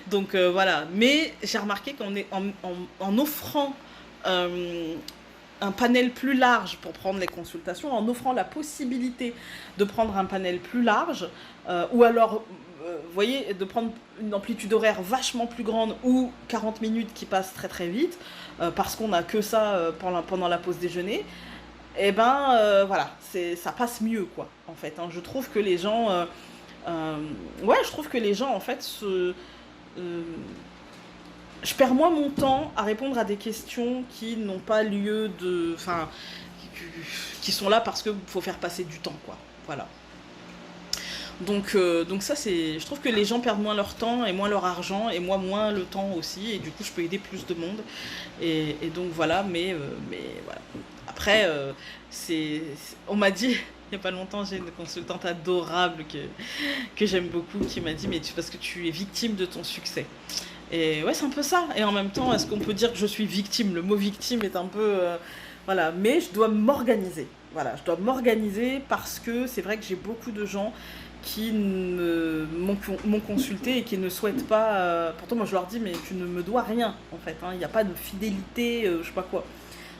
A: Donc voilà. Mais j'ai remarqué qu'en en offrant euh, un panel plus large pour prendre les consultations, en offrant la possibilité de prendre un panel plus large, ou alors, vous voyez, de prendre une amplitude horaire vachement plus grande ou 40 minutes qui passent très très vite, parce qu'on n'a que ça pendant la pause déjeuner, et ben voilà, ça passe mieux quoi en fait, hein. Je trouve que les gens euh, ouais, je trouve que les gens en fait euh, je perds moins mon temps à répondre à des questions qui n'ont pas lieu de, enfin, qui sont là parce qu'il faut faire passer du temps quoi, voilà. Donc ça c'est, je trouve que les gens perdent moins leur temps et moins leur argent et moi moins le temps aussi et du coup je peux aider plus de monde et donc voilà, mais voilà. Après on m'a dit il y a pas longtemps, j'ai une consultante adorable que j'aime beaucoup qui m'a dit mais parce que tu es victime de ton succès. Et ouais, c'est un peu ça. Et en même temps, est-ce qu'on peut dire que je suis victime? Le mot victime est un peu voilà, mais je dois m'organiser. Voilà, je dois m'organiser parce que c'est vrai que j'ai beaucoup de gens qui m'ont consulté et qui ne souhaitent pas. Pourtant, moi, je leur dis, mais tu ne me dois rien, en fait, hein. Il n'y a pas de fidélité, je sais pas quoi.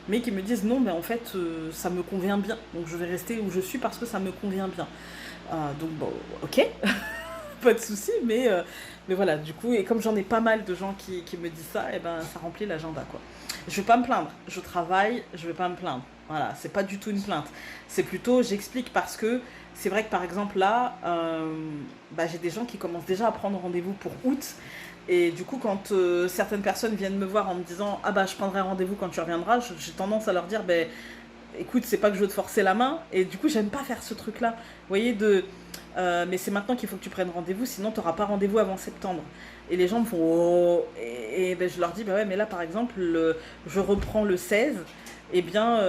A: Mais qui me disent, non, mais en fait, ça me convient bien. Donc, je vais rester où je suis parce que ça me convient bien. Donc, bon, ok, pas de souci, mais voilà, du coup, et comme j'en ai pas mal de gens qui me disent ça, et ben, ça remplit l'agenda, quoi. Je vais pas me plaindre, je travaille, je vais pas me plaindre. Voilà, c'est pas du tout une plainte. C'est plutôt, j'explique parce que c'est vrai que par exemple là, bah, j'ai des gens qui commencent déjà à prendre rendez-vous pour août. Et du coup, quand certaines personnes viennent me voir en me disant ah bah je prendrai rendez-vous quand tu reviendras, j'ai tendance à leur dire ben écoute, c'est pas que je veux te forcer la main. Et du coup, j'aime pas faire ce truc-là. Vous voyez, mais c'est maintenant qu'il faut que tu prennes rendez-vous, sinon tu n'auras pas rendez-vous avant septembre. Et les gens me font oh. Et ben, je leur dis bah ouais, mais là par exemple, je reprends le 16. Et bien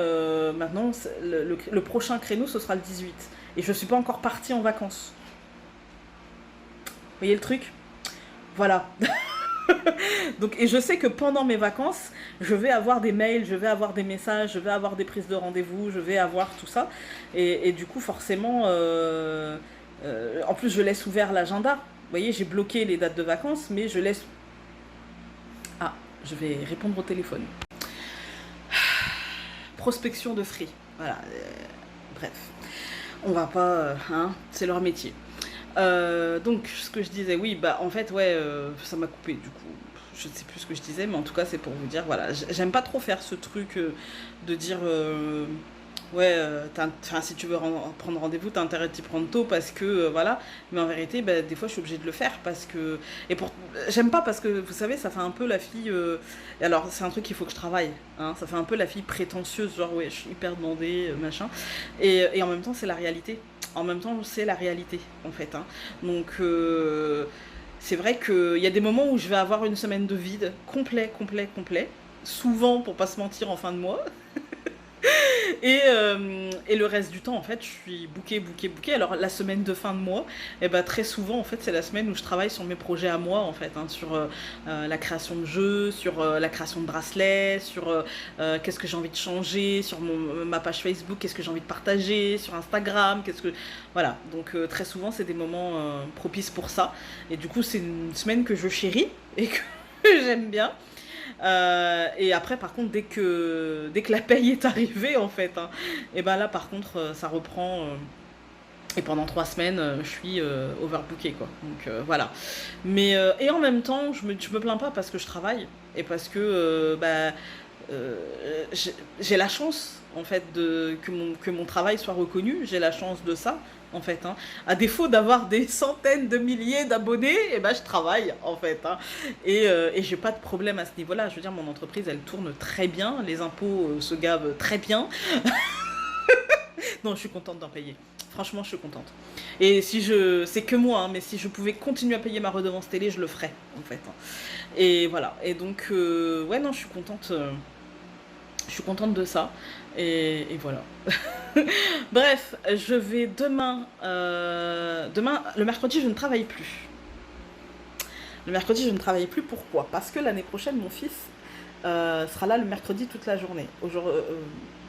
A: maintenant, le prochain créneau ce sera le 18. Et je suis pas encore partie en vacances. Vous voyez le truc? Voilà. Donc, et je sais que pendant mes vacances, je vais avoir des mails, je vais avoir des messages, je vais avoir des prises de rendez-vous, je vais avoir tout ça. Et du coup, forcément, en plus, je laisse ouvert l'agenda. Vous voyez, j'ai bloqué les dates de vacances, mais je laisse... Ah, je vais répondre au téléphone. Prospection de free. Voilà. Bref. On va pas... hein, c'est leur métier. Donc, ce que je disais, oui, bah en fait, ouais, ça m'a coupé du coup. Je ne sais plus ce que je disais, mais en tout cas, c'est pour vous dire, voilà, j'aime pas trop faire ce truc de dire, ouais, si tu veux prendre rendez-vous, t'as intérêt de t'y prendre tôt parce que, voilà. Mais en vérité, bah, des fois, je suis obligée de le faire parce que. J'aime pas parce que, vous savez, ça fait un peu la fille. Et alors, c'est un truc qu'il faut que je travaille, hein, ça fait un peu la fille prétentieuse, genre, ouais, je suis hyper demandée, machin. Et en même temps, c'est la réalité. En même temps, c'est la réalité, en fait, hein. Donc, c'est vrai qu'il y a des moments où je vais avoir une semaine de vide, complet, complet, complet. Souvent, pour pas se mentir, en fin de mois. Et le reste du temps, en fait, je suis bookée, bookée, bookée. Alors, la semaine de fin de mois, eh ben, très souvent, en fait, c'est la semaine où je travaille sur mes projets à moi, en fait, hein, sur la création de jeux, sur la création de bracelets, sur qu'est-ce que j'ai envie de changer, sur ma page Facebook, qu'est-ce que j'ai envie de partager, sur Instagram, qu'est-ce que... Voilà, donc très souvent, c'est des moments propices pour ça. Et du coup, c'est une semaine que je chéris et que j'aime bien. Et après, par contre, dès que la paye est arrivée, en fait, hein, et ben là, par contre, ça reprend. Et pendant 3 semaines, je suis overbookée, quoi. Donc voilà. Mais et en même temps, je me plains pas parce que je travaille et parce que bah, euh, j'ai la chance en fait que mon travail soit reconnu. J'ai la chance de ça en fait, hein. À défaut d'avoir des centaines de milliers d'abonnés, et ben je travaille en fait, hein. Et j'ai pas de problème à ce niveau-là. Je veux dire, mon entreprise elle tourne très bien, les impôts se gavent très bien. Non, je suis contente d'en payer. Franchement, je suis contente. Et si je... C'est que moi, hein, mais si je pouvais continuer à payer ma redevance télé, je le ferais, en fait. Et voilà. Et donc, ouais, non, je suis contente de ça. Et voilà. Bref, je vais demain... demain, le mercredi, je ne travaille plus. Le mercredi, je ne travaille plus. Pourquoi? Parce que l'année prochaine, mon fils sera là le mercredi toute la journée.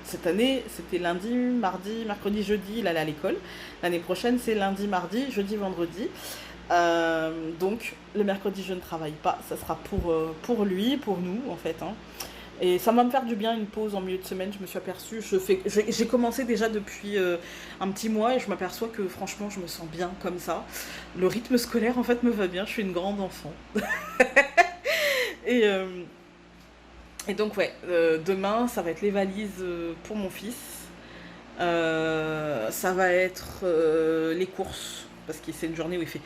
A: Cette année, c'était lundi, mardi, mercredi, jeudi, il allait à l'école. L'année prochaine, c'est lundi, mardi, jeudi, vendredi. Donc, le mercredi, je ne travaille pas. Ça sera pour lui, pour nous, en fait. Hein. Et ça va me faire du bien, une pause en milieu de semaine, je me suis aperçue. J'ai commencé déjà depuis un petit mois et je m'aperçois que franchement, je me sens bien comme ça. Le rythme scolaire, en fait, me va bien. Je suis une grande enfant. Et, euh, et donc, ouais, demain, ça va être les valises pour mon fils. Ça va être les courses. Parce que c'est une journée où il fait.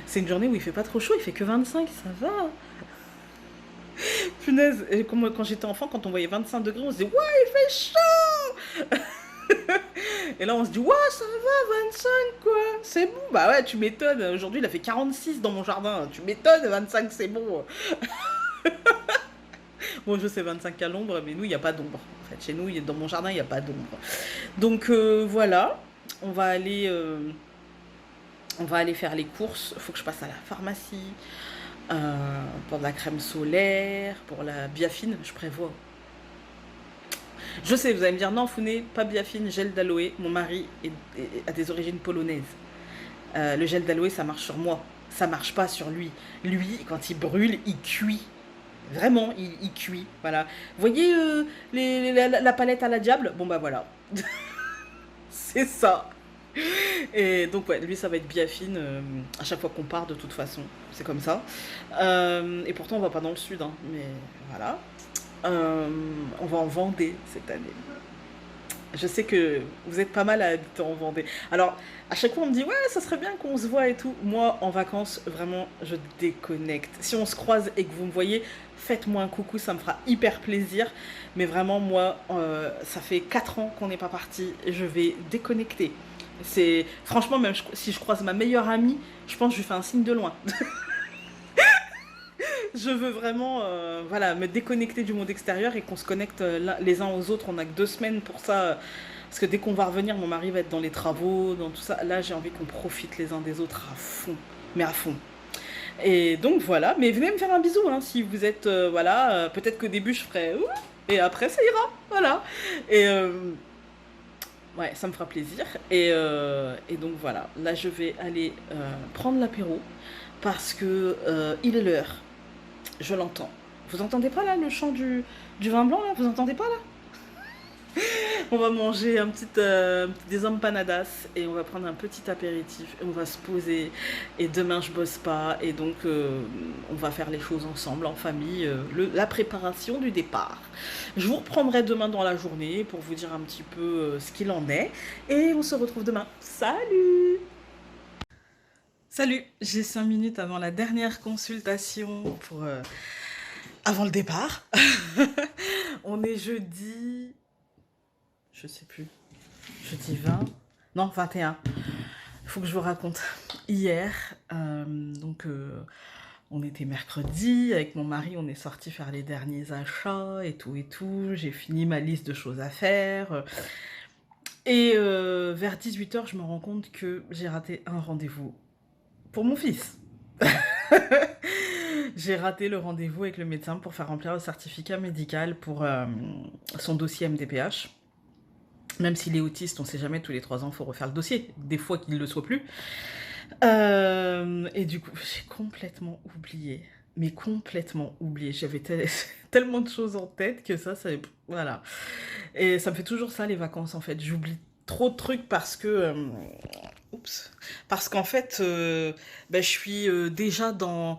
A: C'est une journée où il fait pas trop chaud, il fait que 25, ça va. Punaise, et quand j'étais enfant, quand on voyait 25 degrés, on se disait ouais, il fait chaud. Et là, on se dit ouais, ça va, 25 quoi, c'est bon. Bah ouais, tu m'étonnes. Aujourd'hui, il a fait 46 dans mon jardin. Tu m'étonnes, 25, c'est bon. Bon, je sais 25 à l'ombre, mais nous, il n'y a pas d'ombre. En fait, chez nous, dans mon jardin, il n'y a pas d'ombre. Donc voilà, on va aller, euh, on va aller faire les courses. Il faut que je passe à la pharmacie. Pour de la crème solaire, pour la biafine, je prévois. Je sais, vous allez me dire, non, Founé, pas biafine, gel d'aloe. Mon mari a des origines polonaises. Le gel d'aloe, ça marche sur moi. Ça marche pas sur lui. Lui, quand il brûle, il cuit. Vraiment, il cuit. Voilà. Vous voyez la palette à la diable? Bon, bah voilà. C'est ça. Et donc, ouais, lui, ça va être biafine à chaque fois qu'on part, de toute façon. C'est comme ça. Et pourtant, on va pas dans le sud, hein, mais voilà. Euh, on va en Vendée cette année. Je sais que vous êtes pas mal à habiter en Vendée. Alors, à chaque fois, on me dit, ouais, ça serait bien qu'on se voit et tout. Moi, en vacances, vraiment, je déconnecte. Si on se croise et que vous me voyez, faites-moi un coucou, ça me fera hyper plaisir. Mais vraiment, moi, ça fait 4 ans qu'on n'est pas parti. Je vais déconnecter. C'est franchement, même si je croise ma meilleure amie, je pense que je lui fais un signe de loin. Je veux vraiment voilà, me déconnecter du monde extérieur et qu'on se connecte les uns aux autres. On n'a que 2 semaines pour ça. Parce que dès qu'on va revenir, mon mari va être dans les travaux, dans tout ça. Là, j'ai envie qu'on profite les uns des autres à fond. Mais à fond. Et donc voilà. Mais venez me faire un bisou hein, si vous êtes. Voilà. Peut-être qu'au début, je ferai. Ouh et après, ça ira. Voilà. Et. Ouais, ça me fera plaisir. Et donc voilà, là je vais aller prendre l'apéro parce que il est l'heure. Je l'entends. Vous entendez pas là le chant du vin blanc là? Vous entendez pas là? On va manger des empanadas et on va prendre un petit apéritif et on va se poser. Et demain je bosse pas et donc on va faire les choses ensemble en famille, la préparation du départ. Je vous reprendrai demain dans la journée pour vous dire un petit peu ce qu'il en est et on se retrouve demain. Salut! Salut, j'ai 5 minutes avant la dernière consultation pour avant le départ. On est jeudi, je sais plus, jeudi 20, non 21. Il faut que je vous raconte. Hier, on était mercredi, avec mon mari, on est sorti faire les derniers achats et tout et tout. J'ai fini ma liste de choses à faire. Et vers 18 h, je me rends compte que j'ai raté un rendez-vous pour mon fils. J'ai raté le rendez-vous avec le médecin pour faire remplir le certificat médical pour son dossier MDPH. Même s'il est autiste, on ne sait jamais, tous les 3 ans, il faut refaire le dossier. Des fois qu'il ne le soit plus. Et du coup, j'ai complètement oublié. Mais complètement oublié. J'avais tellement de choses en tête que ça, voilà. Et ça me fait toujours ça, les vacances, en fait. J'oublie trop de trucs parce que... Oups. Parce qu'en fait, je suis déjà dans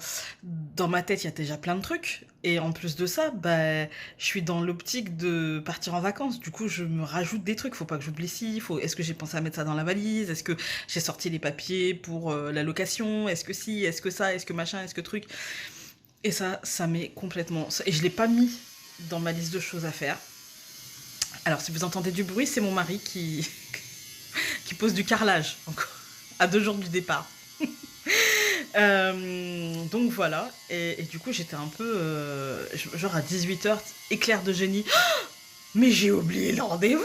A: ma tête, il y a déjà plein de trucs. Et en plus de ça, je suis dans l'optique de partir en vacances. Du coup, je me rajoute des trucs. Faut pas que j'oublie ci. Est-ce que j'ai pensé à mettre ça dans la valise? Est-ce que j'ai sorti les papiers pour la location? Est-ce que si? Est-ce que ça? Est-ce que machin? Est-ce que truc? Et ça m'est complètement... Et je l'ai pas mis dans ma liste de choses à faire. Alors, si vous entendez du bruit, c'est mon mari qui pose du carrelage, encore, à 2 jours du départ. Donc voilà, et du coup j'étais un peu, genre à 18h, éclair de génie, mais j'ai oublié le rendez-vous.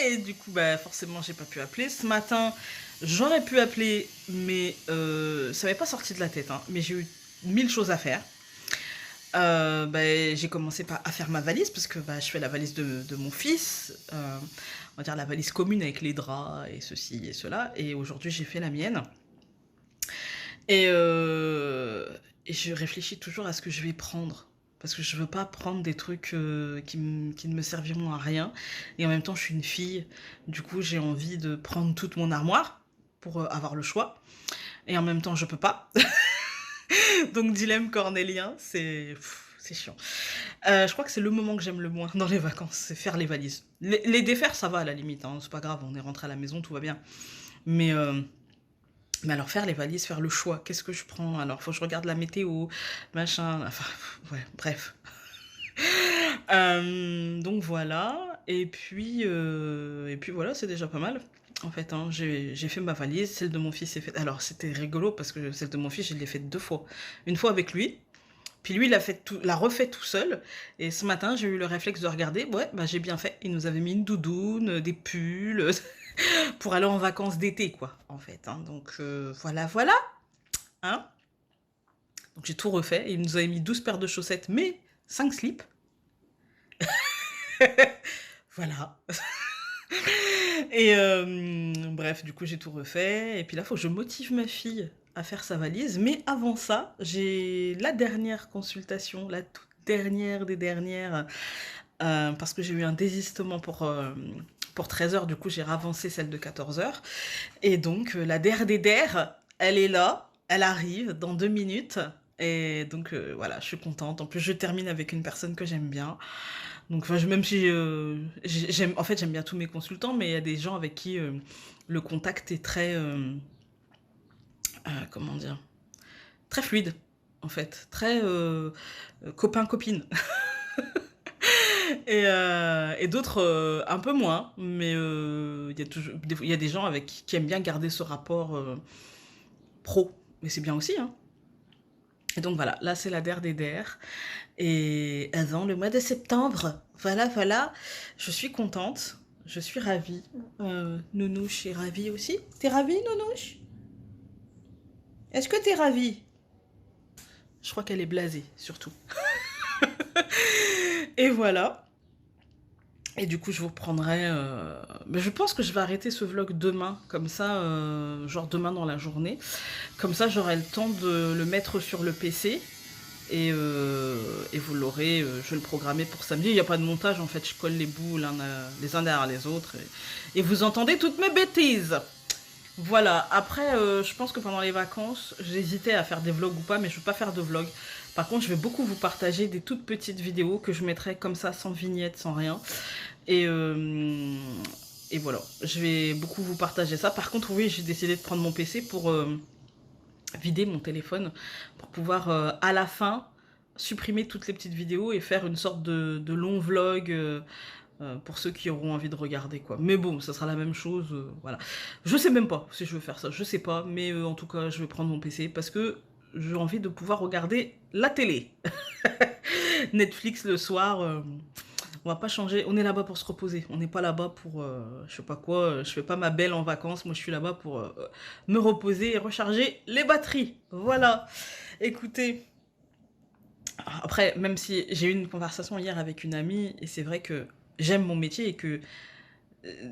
A: Et du coup bah forcément j'ai pas pu appeler. Ce matin j'aurais pu appeler, mais ça m'est pas sorti de la tête, hein. Mais j'ai eu 1000 choses à faire. Bah, j'ai commencé à faire ma valise, parce que bah, je fais la valise de mon fils, on va dire la valise commune avec les draps et ceci et cela, et aujourd'hui j'ai fait la mienne. Et, et je réfléchis toujours à ce que je vais prendre. Parce que je veux pas prendre des trucs qui ne me serviront à rien. Et en même temps, je suis une fille. Du coup, j'ai envie de prendre toute mon armoire pour avoir le choix. Et en même temps, je peux pas. Donc, dilemme cornélien, c'est chiant. Je crois que c'est le moment que j'aime le moins dans les vacances, c'est faire les valises. Les défaire, ça va à la limite, hein, c'est pas grave, on est rentré à la maison, tout va bien. Mais alors faire les valises, faire le choix, qu'est-ce que je prends? Alors faut que je regarde la météo, machin, enfin ouais, bref. Donc voilà, et puis voilà, c'est déjà pas mal. En fait, hein, j'ai fait ma valise, celle de mon fils est faite. Alors c'était rigolo parce que celle de mon fils, je l'ai faite 2 fois. Une fois avec lui, puis lui, l'a refait tout seul. Et ce matin, j'ai eu le réflexe de regarder. Ouais, bah j'ai bien fait. Il nous avait mis une doudoune, des pulls, pour aller en vacances d'été, quoi, en fait. Hein. Donc voilà, voilà. Hein, donc j'ai tout refait. Il nous avait mis 12 paires de chaussettes, mais 5 slips. Voilà. Et bref, du coup, j'ai tout refait. Et puis là, il faut que je motive ma fille à faire sa valise. Mais avant ça, j'ai la dernière consultation, la toute dernière des dernières, parce que j'ai eu un désistement pour 13h. Du coup, j'ai ravancé celle de 14h. Et donc, la der des der, elle est là, elle arrive dans 2 minutes. Et donc, voilà, je suis contente. En plus, je termine avec une personne que j'aime bien. Donc, enfin, même si en fait, j'aime bien tous mes consultants, mais il y a des gens avec qui le contact est très, comment dire, très fluide, en fait, très copain-copine. Et d'autres un peu moins, mais il y a des gens qui aiment bien garder ce rapport pro, mais c'est bien aussi, hein. Et donc voilà, là c'est la der des der. Et avant le mois de septembre, voilà, voilà, je suis contente, je suis ravie. Nounouche est ravie aussi. T'es ravie, Nounouche? Est-ce que t'es ravie? Je crois qu'elle est blasée, surtout. Et voilà. Et du coup, je vous reprendrai. Mais je pense que je vais arrêter ce vlog demain, comme ça, genre demain dans la journée. Comme ça, j'aurai le temps de le mettre sur le PC. Et vous l'aurez, je vais le programmer pour samedi. Il n'y a pas de montage, en fait, je colle les bouts les uns derrière les autres. Et vous entendez toutes mes bêtises. Voilà, après, je pense que pendant les vacances, j'hésitais à faire des vlogs ou pas, mais je ne veux pas faire de vlog. Par contre, je vais beaucoup vous partager des toutes petites vidéos que je mettrai comme ça, sans vignette, sans rien. Et voilà, je vais beaucoup vous partager ça. Par contre, oui, j'ai décidé de prendre mon PC pour vider mon téléphone, pour pouvoir, à la fin, supprimer toutes les petites vidéos et faire une sorte de long vlog pour ceux qui auront envie de regarder, quoi. Mais bon, ça sera la même chose, voilà. Je sais même pas si je veux faire ça, je sais pas, mais en tout cas, je vais prendre mon PC parce que j'ai envie de pouvoir regarder la télé. Netflix le soir, on va pas changer, on est là-bas pour se reposer, on n'est pas là-bas pour, je sais pas quoi, je fais pas ma belle en vacances, moi je suis là-bas pour me reposer et recharger les batteries, voilà. Écoutez, après, même si j'ai eu une conversation hier avec une amie, et c'est vrai que j'aime mon métier et que euh,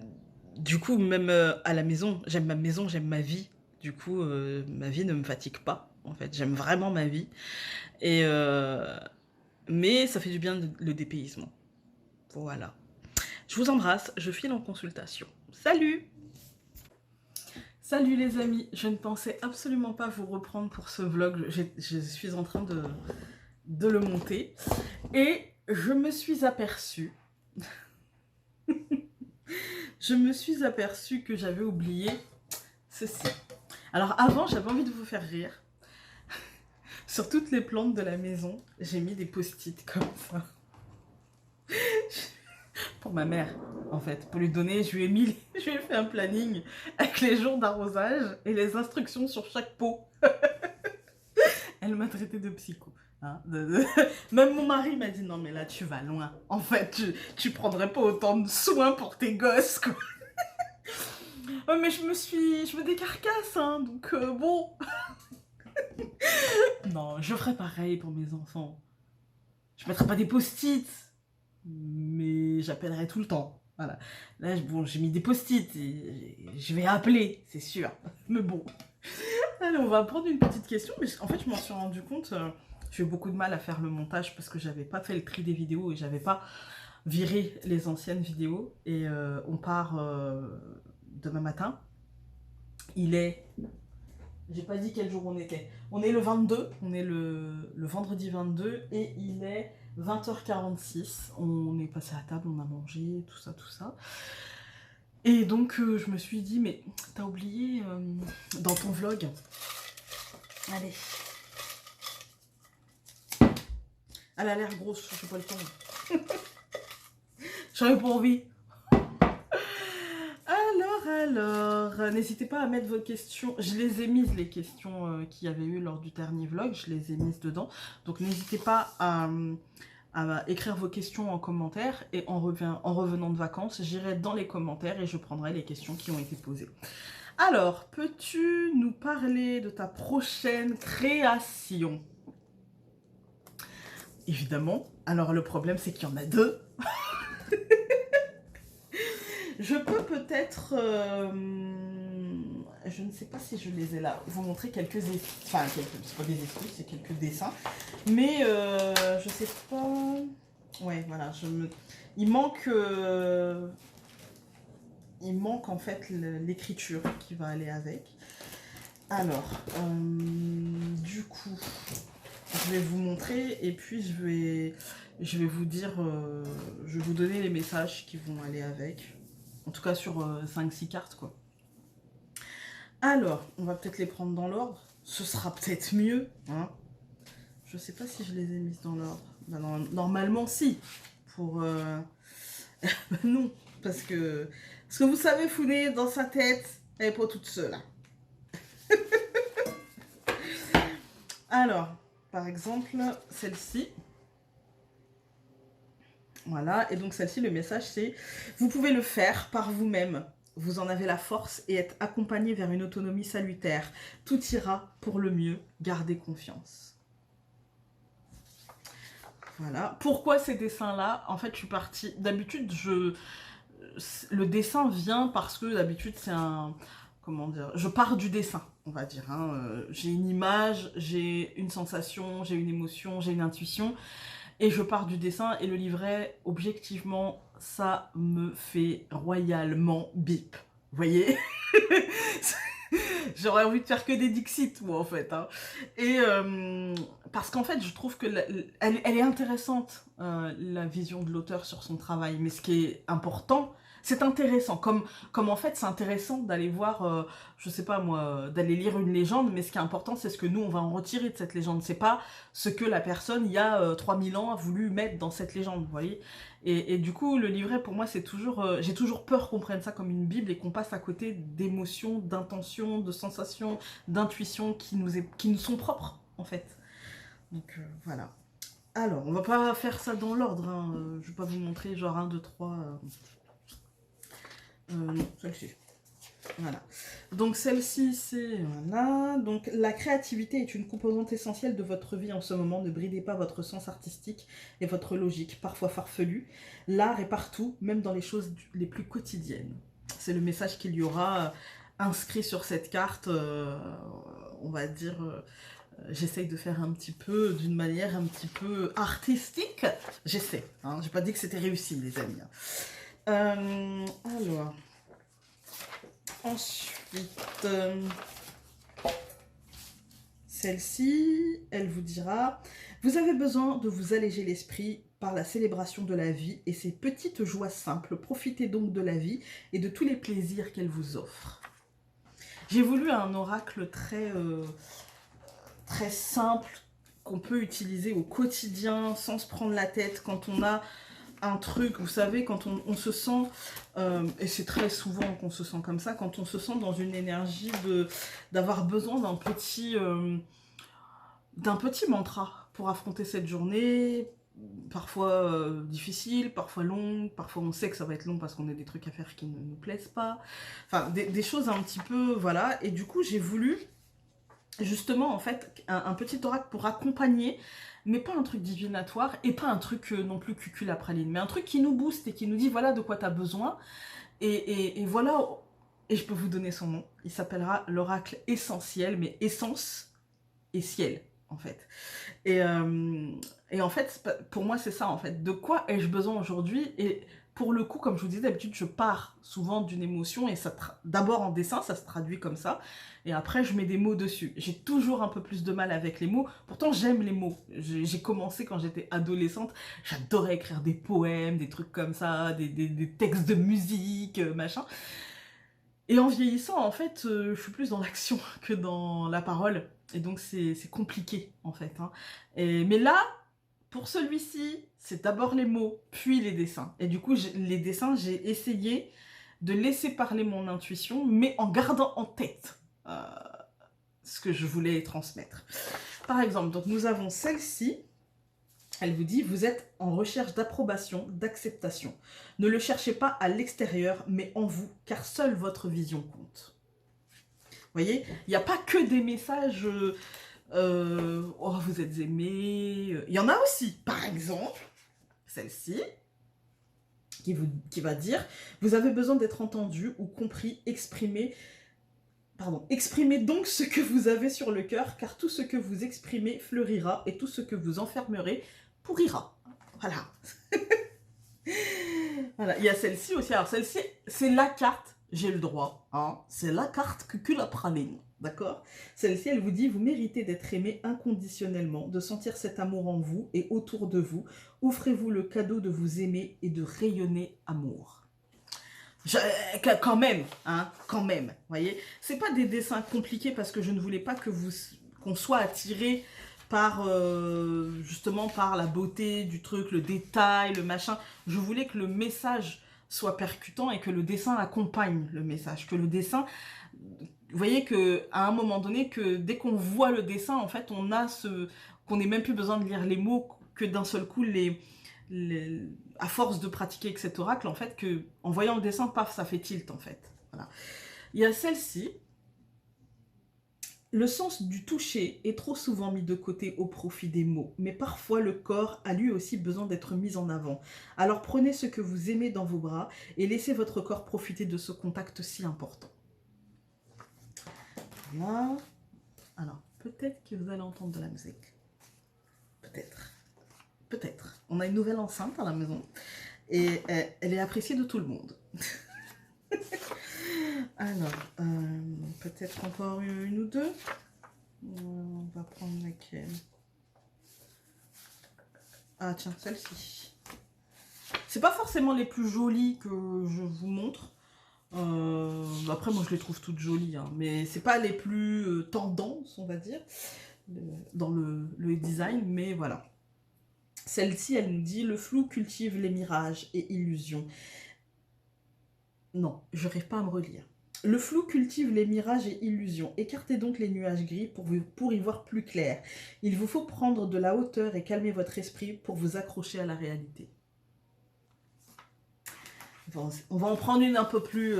A: du coup, même à la maison, j'aime ma vie. Du coup, ma vie ne me fatigue pas, en fait. J'aime vraiment ma vie. Et mais ça fait du bien le dépaysement. Voilà. Je vous embrasse, je file en consultation. Salut! Salut les amis, je ne pensais absolument pas vous reprendre pour ce vlog. Je suis en train de le monter. Et je me suis aperçue... je me suis aperçue que j'avais oublié ceci. Alors avant, j'avais envie de vous faire rire. Sur toutes les plantes de la maison, j'ai mis des post-it comme ça. Pour ma mère. en fait, pour lui donner. Je lui ai mis, je lui ai fait un planning avec les jours d'arrosage et les instructions sur chaque pot. Elle m'a traité de psycho. Hein, Même mon mari m'a dit non mais là tu vas loin. En fait, tu prendrais pas autant de soins pour tes gosses, quoi. Ouais, mais je me décarcasse, hein, donc bon. Non, je ferai pareil pour mes enfants. Je mettrai pas des post-it, mais j'appellerai tout le temps. Voilà. Là, bon, j'ai mis des post-it et je vais appeler, c'est sûr. Mais bon. Allez, on va prendre une petite question, mais en fait, je m'en suis rendu compte. J'ai eu beaucoup de mal à faire le montage parce que j'avais pas fait le tri des vidéos et j'avais pas viré les anciennes vidéos. Et on part demain matin. Il est... J'ai pas dit quel jour on était. On est le 22, on est le vendredi 22 et il est 20h46. On est passé à table, on a mangé, tout ça, tout ça. Et donc je me suis dit, mais t'as oublié dans ton vlog. Allez. Elle a l'air grosse, je sais pas le temps. J'en ai pas envie. Alors, n'hésitez pas à mettre vos questions. Je les ai mises, les questions qu'il y avait eu lors du dernier vlog. Je les ai mises dedans. Donc, n'hésitez pas à écrire vos questions en commentaire. Et en revenant de vacances, j'irai dans les commentaires et je prendrai les questions qui ont été posées. Alors, peux-tu nous parler de ta prochaine création? Évidemment. Alors, le problème, c'est qu'il y en a deux. Je peux peut-être, je ne sais pas si je les ai là, vous montrer quelques, c'est pas des excuses, c'est quelques dessins, mais je sais pas, ouais, voilà, il manque en fait l'écriture qui va aller avec. Alors, du coup, je vais vous montrer et puis je vais vous dire, je vais vous donner les messages qui vont aller avec. En tout cas sur 5-6 cartes, quoi. Alors, on va peut-être les prendre dans l'ordre. Ce sera peut-être mieux. Hein. Je sais pas si je les ai mises dans l'ordre. Ben, normalement, si. Pour... ben non. Parce que vous savez, Founé, dans sa tête, elle n'est pas toute seule. Hein. Alors, par exemple, celle-ci. Voilà, et donc celle-ci, le message c'est « Vous pouvez le faire par vous-même. Vous en avez la force et êtes accompagné vers une autonomie salutaire. Tout ira pour le mieux. Gardez confiance. » Voilà. Pourquoi ces dessins-là? En fait, je suis partie... D'habitude, le dessin vient parce que d'habitude, c'est un... Comment dire? Je pars du dessin, on va dire. Hein. J'ai une image, j'ai une sensation, j'ai une émotion, j'ai une intuition. Et je pars du dessin et le livret, objectivement, ça me fait royalement bip. Vous voyez? J'aurais envie de faire que des Dixit, moi, en fait. Hein. Et parce qu'en fait, je trouve que elle est intéressante, la vision de l'auteur sur son travail. Mais ce qui est important, c'est intéressant. Comme en fait, c'est intéressant d'aller voir, je sais pas moi, d'aller lire une légende, mais ce qui est important, c'est ce que nous, on va en retirer de cette légende. C'est pas ce que la personne, il y a 3000 ans, a voulu mettre dans cette légende, vous voyez. Et du coup, le livret, pour moi, c'est toujours... j'ai toujours peur qu'on prenne ça comme une bible et qu'on passe à côté d'émotions, d'intentions, de sensations, d'intuitions qui nous sont propres, en fait. Donc, voilà. Alors, on va pas faire ça dans l'ordre, hein. Je vais pas vous montrer genre 1, 2, 3... non, celle-ci. Voilà. Donc celle-ci, c'est... Voilà. Donc la créativité est une composante essentielle de votre vie en ce moment. Ne bridez pas votre sens artistique et votre logique, parfois farfelue. L'art est partout, même dans les choses les plus quotidiennes. C'est le message qu'il y aura inscrit sur cette carte. On va dire... J'essaye de faire un petit peu, d'une manière un petit peu artistique. J'essaie. Hein. J'ai pas dit que c'était réussi, les amis. Alors... Ensuite, celle-ci, elle vous dira « Vous avez besoin de vous alléger l'esprit par la célébration de la vie et ses petites joies simples. Profitez donc de la vie et de tous les plaisirs qu'elle vous offre. » J'ai voulu un oracle très simple qu'on peut utiliser au quotidien sans se prendre la tête quand on a un truc, vous savez, quand on se sent, et c'est très souvent qu'on se sent comme ça, quand on se sent dans une énergie d'avoir besoin d'un petit mantra pour affronter cette journée, parfois difficile, parfois longue, parfois on sait que ça va être long parce qu'on a des trucs à faire qui ne nous plaisent pas, enfin des choses un petit peu, voilà, et du coup j'ai voulu justement en fait un petit oracle pour accompagner, mais pas un truc divinatoire et pas un truc non plus cucul à praline, mais un truc qui nous booste et qui nous dit voilà de quoi tu as besoin, et voilà, et je peux vous donner son nom, il s'appellera l'oracle essentiel, mais essence et ciel en fait. Et, euh, et en fait, pour moi, c'est ça, en fait. De quoi ai-je besoin aujourd'hui? Et pour le coup, comme je vous disais, d'habitude, je pars souvent d'une émotion et ça d'abord en dessin, ça se traduit comme ça. Et après, je mets des mots dessus. J'ai toujours un peu plus de mal avec les mots. Pourtant, j'aime les mots. J'ai commencé quand j'étais adolescente. J'adorais écrire des poèmes, des trucs comme ça, des textes de musique, machin. Et en vieillissant, en fait, je suis plus dans l'action que dans la parole. Et donc, c'est compliqué, en fait. Hein. Mais là, pour celui-ci, c'est d'abord les mots, puis les dessins. Et du coup, les dessins, j'ai essayé de laisser parler mon intuition, mais en gardant en tête ce que je voulais transmettre. Par exemple, donc nous avons celle-ci. Elle vous dit, vous êtes en recherche d'approbation, d'acceptation. Ne le cherchez pas à l'extérieur, mais en vous, car seule votre vision compte. Vous voyez, il n'y a pas que des messages oh, vous êtes aimé. Il y en a aussi, par exemple, celle-ci, qui va dire, vous avez besoin d'être entendu ou compris, exprimé. Pardon, exprimez donc ce que vous avez sur le cœur, car tout ce que vous exprimez fleurira, et tout ce que vous enfermerez pourrira. Voilà. Voilà. Il y a celle-ci aussi. Alors celle-ci, c'est la carte, j'ai le droit. Hein. C'est la carte que la praline. D'accord. Celle-ci, elle vous dit, vous méritez d'être aimé inconditionnellement, de sentir cet amour en vous et autour de vous. Offrez-vous le cadeau de vous aimer et de rayonner amour. Quand même, hein, quand même, voyez. C'est pas des dessins compliqués parce que je ne voulais pas que qu'on soit attiré par justement par la beauté du truc, le détail, le machin. Je voulais que le message soit percutant et que le dessin accompagne le message, que le dessin, vous voyez que à un moment donné, que dès qu'on voit le dessin, en fait, on a qu'on n'ait même plus besoin de lire les mots, que d'un seul coup à force de pratiquer avec cet oracle, en fait, que en voyant le dessin, paf, ça fait tilt, en fait. Voilà. Il y a celle-ci. Le sens du toucher est trop souvent mis de côté au profit des mots, mais parfois le corps a lui aussi besoin d'être mis en avant. Alors prenez ce que vous aimez dans vos bras et laissez votre corps profiter de ce contact si important. Voilà. Alors, peut-être que vous allez entendre de la musique. Peut-être. Peut-être. On a une nouvelle enceinte à la maison et elle est appréciée de tout le monde. Alors, peut-être encore une ou deux. On va prendre laquelle? Ah tiens, celle-ci. C'est pas forcément les plus jolies que je vous montre. Après, moi, je les trouve toutes jolies. Hein, mais c'est pas les plus tendances, on va dire, dans le design. Mais voilà. Celle-ci, elle nous dit, le flou cultive les mirages et illusions. Non, je n'arrive pas à me relire. Le flou cultive les mirages et illusions. Écartez donc les nuages gris pour y voir plus clair. Il vous faut prendre de la hauteur et calmer votre esprit pour vous accrocher à la réalité. Bon, on va en prendre une un peu plus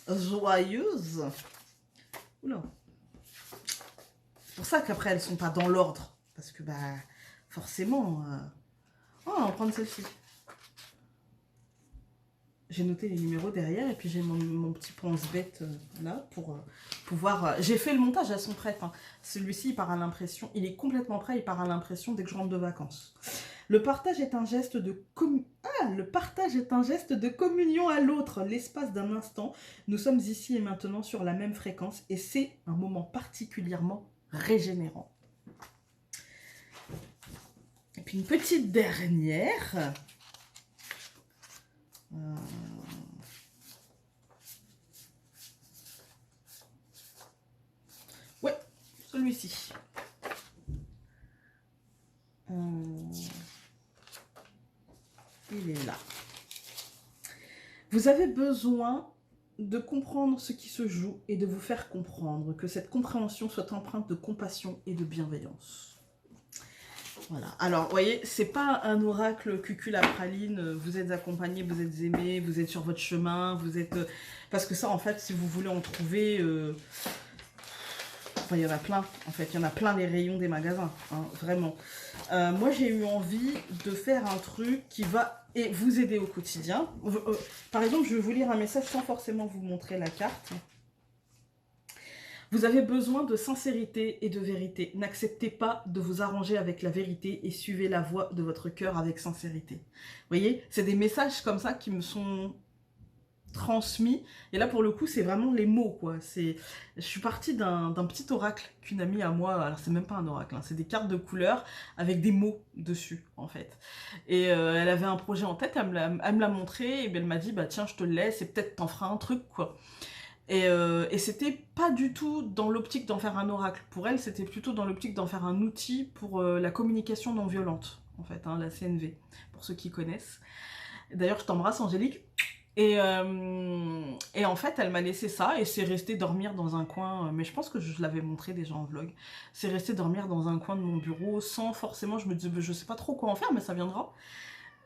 A: joyeuse. Oula. C'est pour ça qu'après, elles ne sont pas dans l'ordre. Parce que, bah, forcément... Oh, on va prendre celle-ci. J'ai noté les numéros derrière et puis j'ai mon petit pense-bête là pour pouvoir... J'ai fait le montage, elles sont prêtes. Hein. Celui-ci, il part à l'impression... Il est complètement prêt, il part à l'impression dès que je rentre de vacances. Le partage est un geste de... le partage est un geste de communion à l'autre, l'espace d'un instant. Nous sommes ici et maintenant sur la même fréquence et c'est un moment particulièrement régénérant. Et puis une petite dernière... Ouais, celui-ci. Il est là. Vous avez besoin de comprendre ce qui se joue et de vous faire comprendre, que cette compréhension soit empreinte de compassion et de bienveillance. Voilà. Alors, vous voyez, c'est pas un oracle cucul à praline, vous êtes accompagné, vous êtes aimé, vous êtes sur votre chemin, vous êtes... Parce que ça, en fait, si vous voulez en trouver... Enfin, il y en a plein, en fait, il y en a plein les rayons des magasins, hein, vraiment. Moi, j'ai eu envie de faire un truc qui va vous aider au quotidien. Par exemple, je vais vous lire un message sans forcément vous montrer la carte. Vous avez besoin de sincérité et de vérité. N'acceptez pas de vous arranger avec la vérité et suivez la voie de votre cœur avec sincérité. Vous voyez, c'est des messages comme ça qui me sont transmis. Et là, pour le coup, c'est vraiment les mots, quoi. Je suis partie d'un petit oracle qu'une amie à moi, alors c'est même pas un oracle, hein, c'est des cartes de couleurs avec des mots dessus, en fait. Et elle avait un projet en tête, elle me l'a montré, et bien elle m'a dit, bah tiens, je te le laisse, et peut-être t'en feras un truc, quoi. Et c'était pas du tout dans l'optique d'en faire un oracle. Pour elle, c'était plutôt dans l'optique d'en faire un outil pour la communication non violente, en fait, hein, la CNV, pour ceux qui connaissent. D'ailleurs, je t'embrasse, Angélique. Et en fait, elle m'a laissé ça et c'est resté dormir dans un coin, mais je pense que je l'avais montré déjà en vlog. C'est resté dormir dans un coin de mon bureau sans forcément, je me disais, je sais pas trop quoi en faire, mais ça viendra.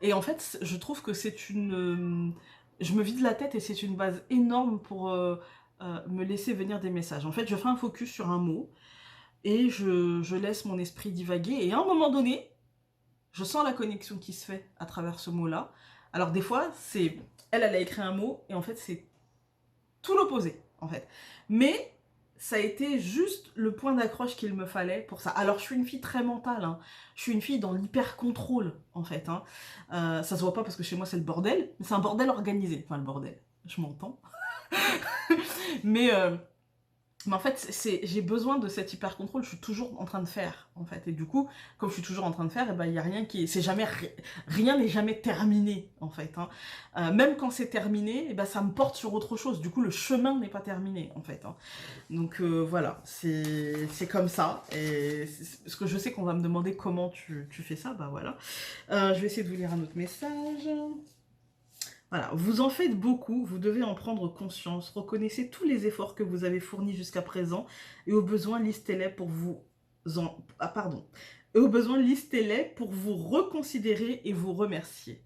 A: Et en fait, je trouve que c'est une... je me vide la tête et c'est une base énorme pour me laisser venir des messages. En fait, je fais un focus sur un mot et je laisse mon esprit divaguer. Et à un moment donné, je sens la connexion qui se fait à travers ce mot-là. Alors des fois, c'est... Elle a écrit un mot et en fait, c'est tout l'opposé, en fait. Mais ça a été juste le point d'accroche qu'il me fallait pour ça. Alors, je suis une fille très mentale, hein. Je suis une fille dans l'hyper-contrôle, en fait, hein. Ça se voit pas parce que chez moi, c'est le bordel, mais c'est un bordel organisé. Enfin, le bordel, je m'entends. Mais en fait, j'ai besoin de cet hyper contrôle. Je suis toujours en train de faire, en fait. Et du coup, comme je suis toujours en train de faire, il y a rien qui, rien n'est jamais terminé, en fait, hein. Même quand c'est terminé, ça me porte sur autre chose. Du coup, le chemin n'est pas terminé, en fait, hein. Donc voilà, c'est comme ça. Et parce que je sais qu'on va me demander comment tu fais ça, bah voilà. Je vais essayer de vous lire un autre message. Voilà, vous en faites beaucoup, vous devez en prendre conscience, reconnaissez tous les efforts que vous avez fournis jusqu'à présent et au besoin listez-les pour vous et au besoin listez-les pour vous reconsidérer et vous remercier.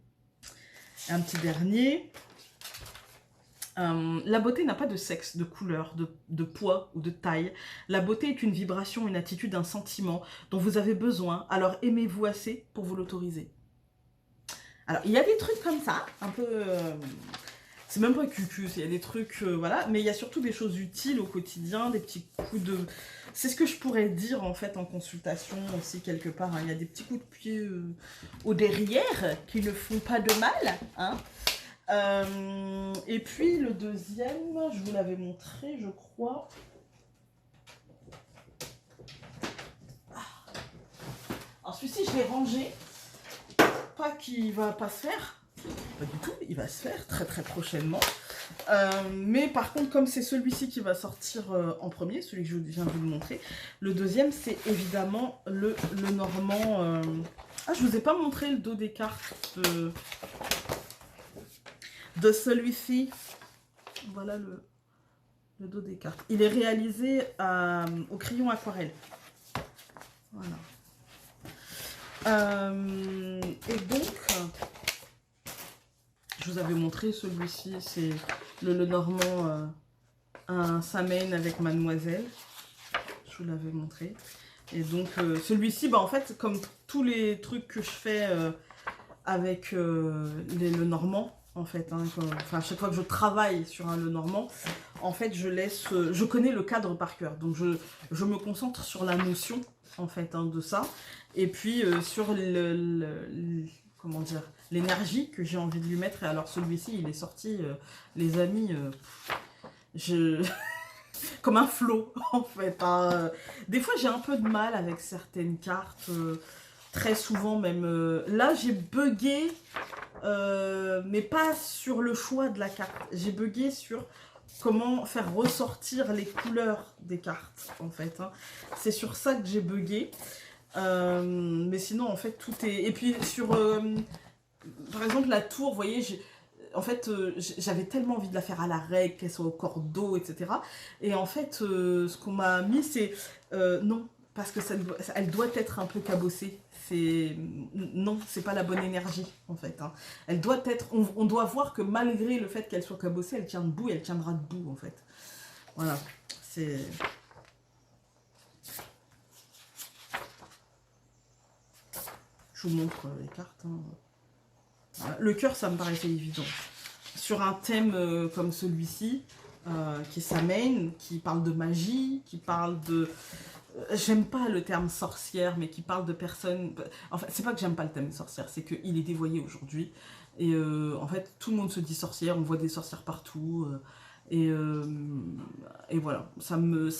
A: Un petit dernier. La beauté n'a pas de sexe, de couleur, de poids ou de taille. La beauté est une vibration, une attitude, un sentiment dont vous avez besoin, alors aimez-vous assez pour vous l'autoriser. Alors, il y a des trucs comme ça, un peu... c'est même pas cucu, il y a des trucs, voilà, mais il y a surtout des choses utiles au quotidien, des petits coups de... C'est ce que je pourrais dire, en fait, en consultation aussi, quelque part, hein. Il y a des petits coups de pied au derrière qui ne font pas de mal, hein. Et puis, le deuxième, je vous l'avais montré, je crois... Alors, celui-ci, je l'ai rangé. Pas qu'il va pas se faire, pas du tout, il va se faire très très prochainement. Mais par contre, comme c'est celui-ci qui va sortir en premier, celui que je viens de vous montrer, le deuxième c'est évidemment le normand. Ah, je vous ai pas montré le dos des cartes de celui-ci. Voilà le dos des cartes. Il est réalisé au crayon aquarelle. Voilà. Et donc, je vous avais montré celui-ci, c'est le normand, un Samhain avec Mademoiselle. Je vous l'avais montré. Et donc, celui-ci, en fait, comme tous les trucs que je fais avec le normand, en fait, hein, à chaque fois que je travaille sur un le normand, en fait, je connais le cadre par cœur. Donc, je me concentre sur la notion, en fait, hein, de ça. Et puis sur comment dire, l'énergie que j'ai envie de lui mettre. Et alors celui-ci, il est sorti, les amis, comme un flot, en fait, hein. Des fois, j'ai un peu de mal avec certaines cartes, très souvent même. Là, j'ai bugué, mais pas sur le choix de la carte. J'ai bugué sur comment faire ressortir les couleurs des cartes, en fait, hein. C'est sur ça que j'ai bugué. Mais sinon, en fait, tout est... Et puis, sur, par exemple, la tour, vous voyez, en fait, j'avais tellement envie de la faire à la règle, qu'elle soit au cordeau, etc. Et en fait, ce qu'on m'a mis, c'est non, parce que elle doit être un peu cabossée. Non, c'est pas la bonne énergie, en fait. Hein. Elle doit être, on doit voir que malgré le fait qu'elle soit cabossée, elle tient debout et elle tiendra debout, en fait. Voilà, c'est... Je vous montre les cartes. Hein. Voilà. Le cœur, ça me paraissait évident. Sur un thème comme celui-ci, qui s'amène, qui parle de magie, qui parle de... J'aime pas le terme sorcière, mais qui parle de personnes... Enfin, c'est pas que j'aime pas le terme sorcière, c'est qu'il est dévoyé aujourd'hui. Et en fait, tout le monde se dit sorcière, on voit des sorcières partout. Et voilà, ça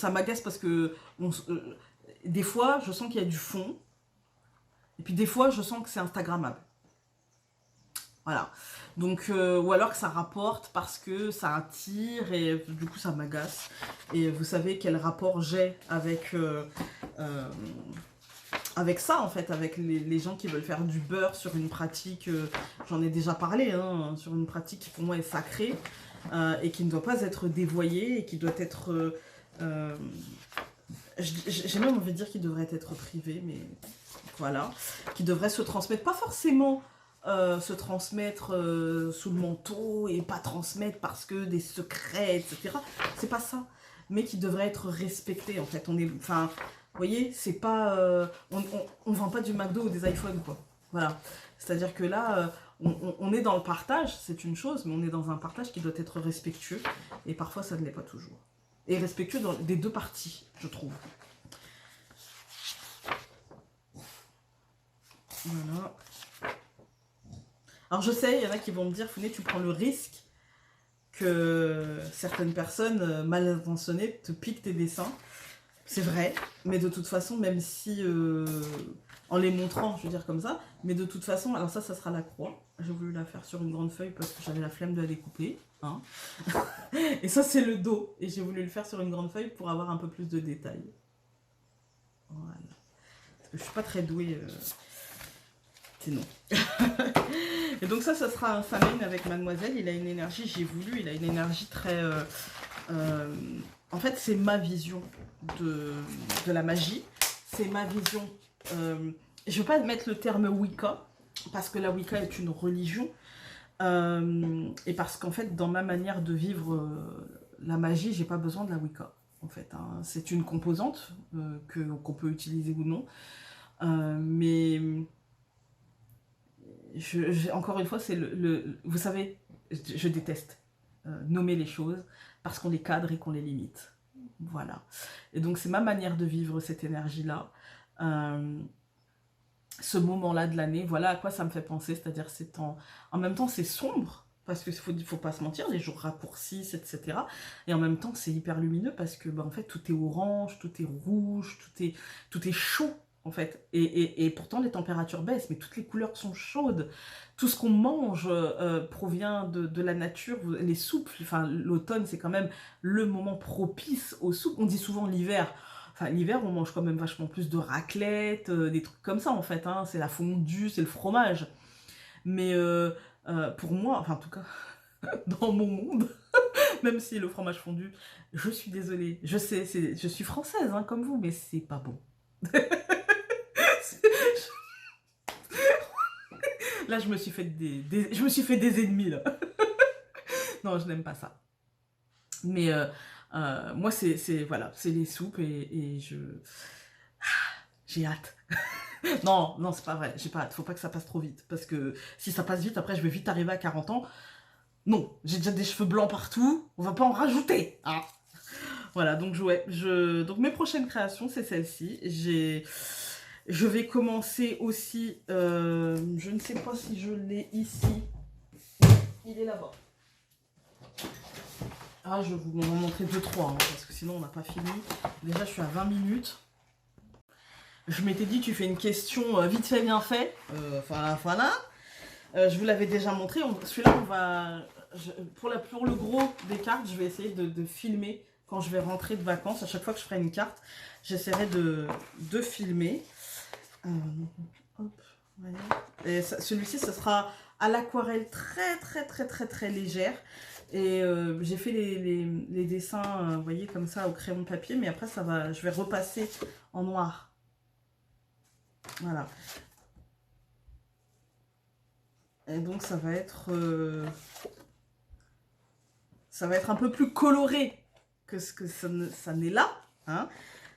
A: m'agace parce que des fois, je sens qu'il y a du fond. Et puis des fois, je sens que c'est instagrammable. Voilà. Donc, ou alors que ça rapporte parce que ça attire et du coup ça m'agace. Et vous savez quel rapport j'ai avec ça en fait, avec les gens qui veulent faire du beurre sur une pratique, j'en ai déjà parlé, hein, sur une pratique qui pour moi est sacrée et qui ne doit pas être dévoyée et qui doit être... j'ai même envie de dire qu'il devrait être privé, mais voilà, qui devrait se transmettre, pas forcément... se transmettre sous le manteau et pas transmettre parce que des secrets, etc. C'est pas ça, mais qui devrait être respecté en fait. Enfin, vous voyez, c'est pas, on vend pas du McDo ou des iPhones quoi. Voilà, c'est-à-dire que là, on est dans le partage, c'est une chose, mais on est dans un partage qui doit être respectueux et parfois ça ne l'est pas toujours. Et respectueux des deux parties, je trouve. Voilà. Alors je sais, il y en a qui vont me dire, Founé, tu prends le risque que certaines personnes mal intentionnées te piquent tes dessins. C'est vrai, mais de toute façon, même si, en les montrant, je veux dire comme ça, mais de toute façon, alors ça sera la croix. J'ai voulu la faire sur une grande feuille parce que j'avais la flemme de la découper. Hein. Et ça c'est le dos, et j'ai voulu le faire sur une grande feuille pour avoir un peu plus de détails. Voilà. Parce que je suis pas très douée... C'est non. Et donc ça sera un famine avec Mademoiselle. Il a une énergie, j'ai voulu, il a une énergie très... en fait, c'est ma vision de la magie. C'est ma vision... je ne veux pas mettre le terme Wicca, parce que la Wicca est une religion. Et parce qu'en fait, dans ma manière de vivre la magie, j'ai pas besoin de la Wicca. En fait, hein. C'est une composante qu'on peut utiliser ou non. Mais... encore une fois, c'est vous savez, je déteste nommer les choses parce qu'on les cadre et qu'on les limite. Voilà. Et donc, c'est ma manière de vivre cette énergie-là. Ce moment-là de l'année, voilà à quoi ça me fait penser. C'est-à-dire, en même temps, c'est sombre parce qu'il faut pas se mentir, les jours raccourcissent, etc. Et en même temps, c'est hyper lumineux parce que, en fait, tout est orange, tout est rouge, tout est chaud. En fait, et pourtant les températures baissent, mais toutes les couleurs sont chaudes. Tout ce qu'on mange provient de la nature. Les soupes, enfin l'automne, c'est quand même le moment propice aux soupes. On dit souvent l'hiver. Enfin, l'hiver, on mange quand même vachement plus de raclette, des trucs comme ça en fait. Hein. C'est la fondue, c'est le fromage. Mais pour moi, enfin en tout cas, dans mon monde, même si le fromage fondu, je suis désolée. Je sais, je suis française hein, comme vous, mais c'est pas bon. Là, je me suis fait des ennemis, là. Non, je n'aime pas ça. Mais moi, voilà, c'est les soupes et j'ai hâte. Non, c'est pas vrai, j'ai pas hâte. Faut pas que ça passe trop vite. Parce que si ça passe vite, après, je vais vite arriver à 40 ans. Non, j'ai déjà des cheveux blancs partout. On va pas en rajouter. Hein. Voilà, donc donc mes prochaines créations, c'est celle-ci. Je vais commencer aussi, je ne sais pas si je l'ai ici, il est là-bas. Ah, je vais vous en montrer 2-3, hein, parce que sinon on n'a pas fini. Déjà, je suis à 20 minutes. Je m'étais dit, tu fais une question vite fait, bien fait. Voilà. Je vous l'avais déjà montré. Celui-là, on va... pour le gros des cartes, je vais essayer de filmer quand je vais rentrer de vacances. À chaque fois que je ferai une carte, j'essaierai de filmer. Hop, voilà. Et celui-ci, ce sera à l'aquarelle très très très très très légère. Et j'ai fait les dessins, vous voyez, comme ça, au crayon papier. Mais après, je vais repasser en noir. Voilà. Et donc, ça va être un peu plus coloré que ce que ça n'est là. Hein.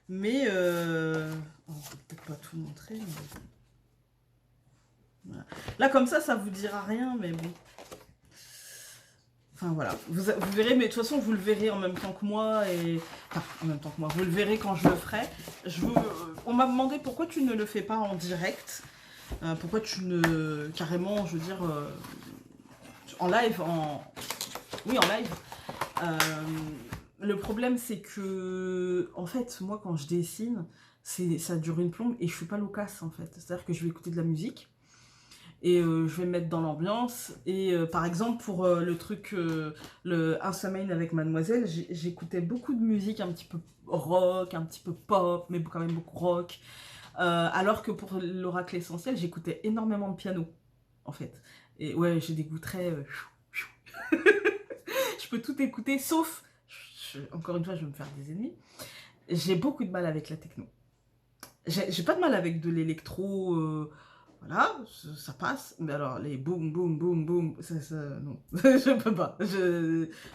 A: Mais, on va peut-être pas tout montrer. Mais... Voilà. Là, comme ça vous dira rien, mais bon. Enfin, voilà. Vous verrez, mais de toute façon, vous le verrez en même temps que moi. Enfin, en même temps que moi. Vous le verrez quand je le ferai. On m'a demandé pourquoi tu ne le fais pas en direct. Pourquoi tu ne... Carrément, je veux dire... en live, Oui, en live. Le problème, c'est que... En fait, moi, quand je dessine, ça dure une plombe et je suis pas loquace, en fait. C'est-à-dire que je vais écouter de la musique. Et je vais me mettre dans l'ambiance. Et par exemple, pour le truc, Un semaine avec Mademoiselle, j'écoutais beaucoup de musique un petit peu rock, un petit peu pop, mais quand même beaucoup rock. Alors que pour l'oracle essentiel, j'écoutais énormément de piano, en fait. Et ouais, j'ai des goûts très... je peux tout écouter, sauf... Encore une fois, je vais me faire des ennemis. J'ai beaucoup de mal avec la techno. J'ai pas de mal avec de l'électro... Voilà, ça passe. Mais alors, les boum, boum, boum, boum, non. Je peux pas.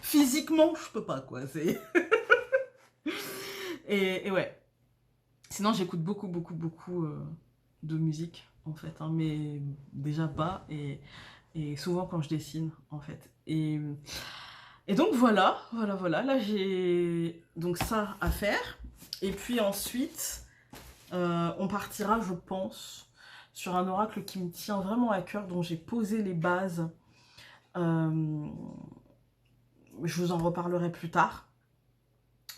A: Physiquement, je peux pas, quoi. Et ouais. Sinon, j'écoute beaucoup, beaucoup, beaucoup de musique, en fait. Hein, mais déjà pas. Et souvent quand je dessine, en fait. Et donc, voilà. Là, j'ai donc ça à faire. Et puis ensuite, on partira, je pense, sur un oracle qui me tient vraiment à cœur, dont j'ai posé les bases. Je vous en reparlerai plus tard.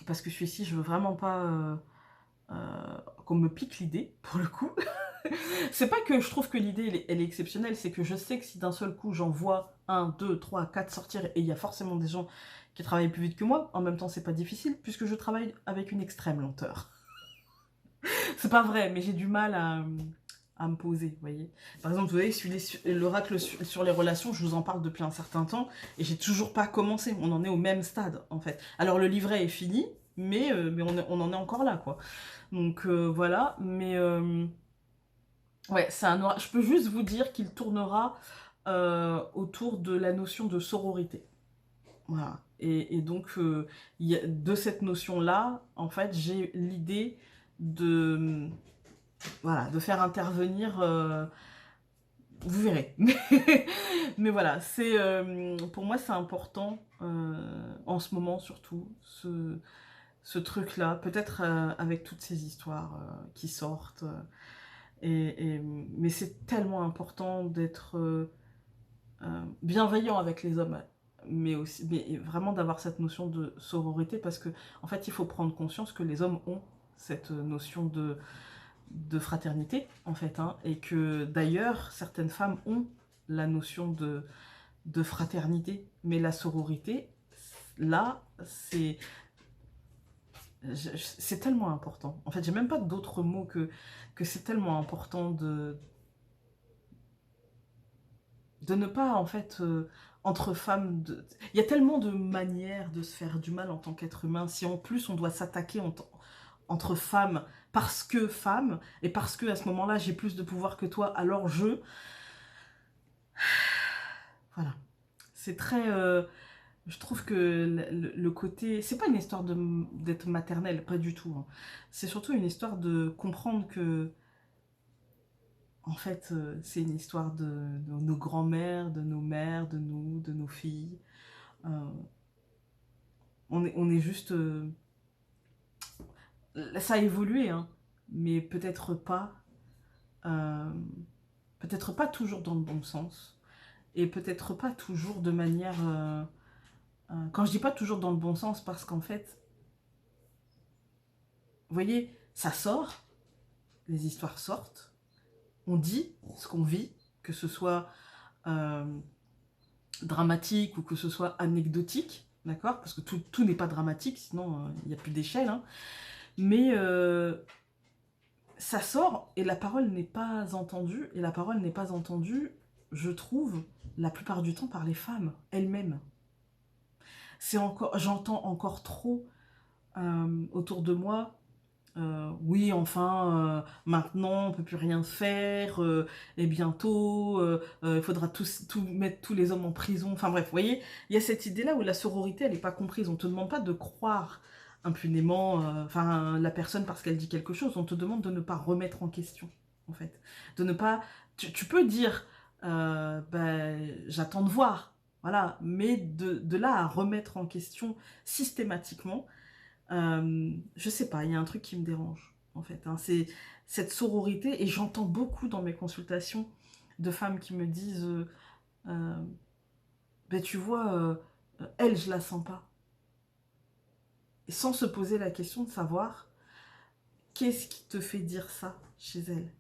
A: Parce que celui-ci, je veux vraiment pas qu'on me pique l'idée, pour le coup. C'est pas que je trouve que l'idée, elle est exceptionnelle, c'est que je sais que si d'un seul coup, j'en vois 1, 2, 3, 4 sortir, et il y a forcément des gens qui travaillent plus vite que moi, en même temps, c'est pas difficile, puisque je travaille avec une extrême lenteur. C'est pas vrai, mais j'ai du mal à me poser, vous voyez. Par exemple, vous voyez, l'oracle sur les relations, je vous en parle depuis un certain temps, et j'ai toujours pas commencé. On en est au même stade, en fait. Alors, le livret est fini, mais on en est encore là, quoi. Donc, voilà. Mais, ouais, c'est un oracle. Je peux juste vous dire qu'il tournera autour de la notion de sororité. Voilà. Et donc, de cette notion-là, en fait, j'ai l'idée de... Voilà, de faire intervenir, vous verrez. Mais voilà, pour moi c'est important, en ce moment surtout, ce truc-là, peut-être avec toutes ces histoires qui sortent. Mais c'est tellement important d'être bienveillant avec les hommes, mais vraiment d'avoir cette notion de sororité, parce que en fait il faut prendre conscience que les hommes ont cette notion de fraternité, en fait, hein, et que d'ailleurs, certaines femmes ont la notion de fraternité, mais la sororité, là, c'est tellement important. En fait, j'ai même pas d'autres mots que c'est tellement important de ne pas, en fait, entre femmes... Il y a tellement de manières de se faire du mal en tant qu'être humain. Si en plus on doit s'attaquer entre femmes parce que femme, et parce que à ce moment-là j'ai plus de pouvoir que toi, alors voilà. C'est très... je trouve que le côté... C'est pas une histoire d'être maternelle, pas du tout. Hein. C'est surtout une histoire de comprendre que... En fait, c'est une histoire de nos grands-mères, de nos mères, de nous, de nos filles. Euh, on est juste... ça a évolué, hein, mais euh, peut-être pas toujours dans le bon sens, et peut-être pas toujours de manière... quand je dis pas toujours dans le bon sens, parce qu'en fait, vous voyez, ça sort, les histoires sortent, on dit ce qu'on vit, que ce soit dramatique ou que ce soit anecdotique, d'accord? Parce que tout n'est pas dramatique, sinon il n'y a plus d'échelle, hein. Mais ça sort et la parole n'est pas entendue, et la parole n'est pas entendue je trouve, la plupart du temps par les femmes elles-mêmes. J'entends encore trop autour de moi. Oui, enfin, maintenant, on peut plus rien faire, et bientôt, il faudra mettre tous les hommes en prison. Enfin bref, vous voyez, il y a cette idée-là où la sororité, elle n'est pas comprise. On ne te demande pas de croire impunément la personne parce qu'elle dit quelque chose. On te demande de ne pas remettre en question, en fait. De ne pas... Tu peux dire, j'attends de voir, voilà, mais de là à remettre en question systématiquement, je sais pas, il y a un truc qui me dérange, en fait. Hein. C'est cette sororité, et j'entends beaucoup dans mes consultations de femmes qui me disent tu vois, elle, je la sens pas. Et sans se poser la question de savoir qu'est-ce qui te fait dire ça chez elle.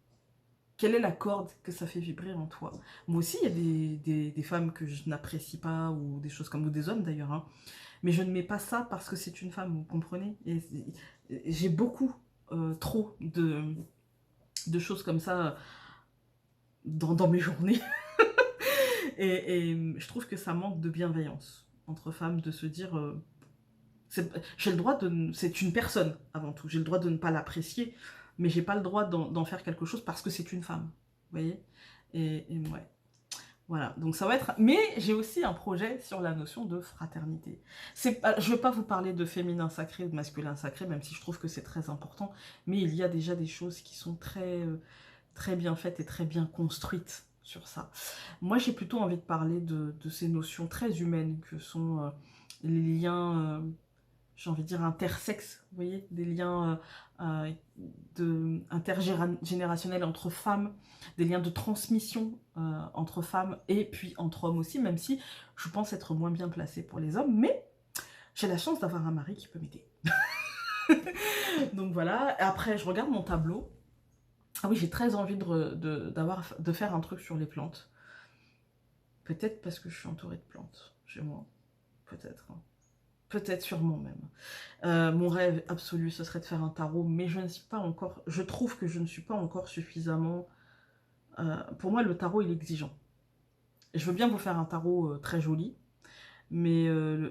A: Quelle est la corde que ça fait vibrer en toi? Moi aussi, il y a des femmes que je n'apprécie pas, ou des choses comme, ou des hommes d'ailleurs, hein. Mais je ne mets pas ça parce que c'est une femme, vous comprenez? Et j'ai beaucoup, trop de choses comme ça dans mes journées. et je trouve que ça manque de bienveillance entre femmes, de se dire... j'ai le droit de... C'est une personne, avant tout. J'ai le droit de ne pas l'apprécier, mais j'ai pas le droit d'en faire quelque chose parce que c'est une femme. Vous voyez? Et ouais. Voilà, donc ça va être... Mais j'ai aussi un projet sur la notion de fraternité. Je ne vais pas vous parler de féminin sacré ou de masculin sacré, même si je trouve que c'est très important, mais il y a déjà des choses qui sont très bien faites et très bien construites sur ça. Moi, j'ai plutôt envie de parler de ces notions très humaines que sont les liens... j'ai envie de dire intersexes, vous voyez, des liens intergénérationnels entre femmes, des liens de transmission entre femmes et puis entre hommes aussi, même si je pense être moins bien placée pour les hommes, mais j'ai la chance d'avoir un mari qui peut m'aider. Donc voilà, et après je regarde mon tableau. Ah oui, j'ai très envie de faire un truc sur les plantes. Peut-être parce que je suis entourée de plantes chez moi, peut-être. Hein. Peut-être, sûrement même. Mon rêve absolu, ce serait de faire un tarot, mais je ne suis pas encore... Je trouve que je ne suis pas encore suffisamment... pour moi, le tarot, il est exigeant. Je veux bien vous faire un tarot très joli, mais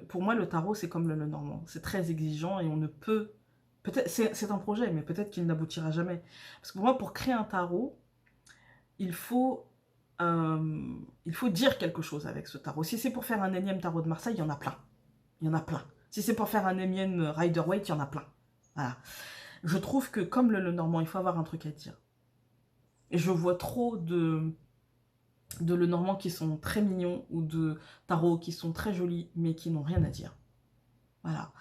A: pour moi, le tarot, c'est comme le normand. C'est très exigeant et on ne peut... Peut-être, c'est un projet, mais peut-être qu'il n'aboutira jamais. Parce que pour moi, pour créer un tarot, il faut dire quelque chose avec ce tarot. Si c'est pour faire un énième tarot de Marseille, il y en a plein. Il y en a plein. Si c'est pour faire un énième Rider-Waite, il y en a plein. Voilà. Je trouve que comme le normand, il faut avoir un truc à dire. Et je vois trop de le normand qui sont très mignons, ou de tarot qui sont très jolis, mais qui n'ont rien à dire. Voilà.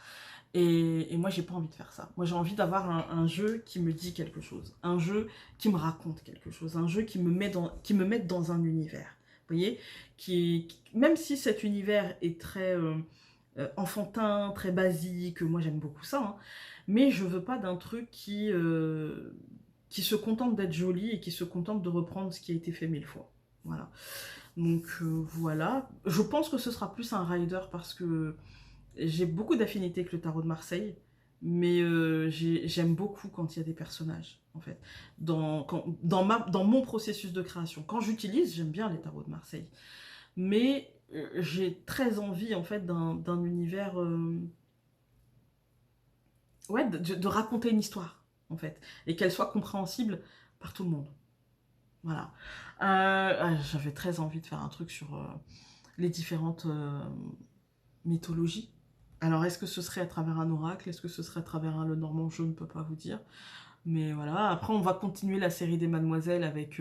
A: Et moi, j'ai pas envie de faire ça. Moi, j'ai envie d'avoir un jeu qui me dit quelque chose. Un jeu qui me raconte quelque chose. Un jeu qui me mette dans un univers. Vous voyez, même si cet univers est très... enfantin, très basique, moi j'aime beaucoup ça, hein, mais je veux pas d'un truc qui se contente d'être joli et qui se contente de reprendre ce qui a été fait 1000 fois. Voilà. Donc voilà. Je pense que ce sera plus un rider parce que j'ai beaucoup d'affinités avec le tarot de Marseille, mais j'aime beaucoup quand il y a des personnages, en fait, dans mon processus de création. Quand j'utilise, j'aime bien les tarots de Marseille. Mais j'ai très envie, en fait, d'un univers... ouais, de raconter une histoire, en fait. Et qu'elle soit compréhensible par tout le monde. Voilà. J'avais très envie de faire un truc sur les différentes mythologies. Alors, est-ce que ce serait à travers un oracle? Est-ce que ce serait à travers un Lenormand? Je ne peux pas vous dire. Mais voilà. Après, on va continuer la série des Mademoiselles avec...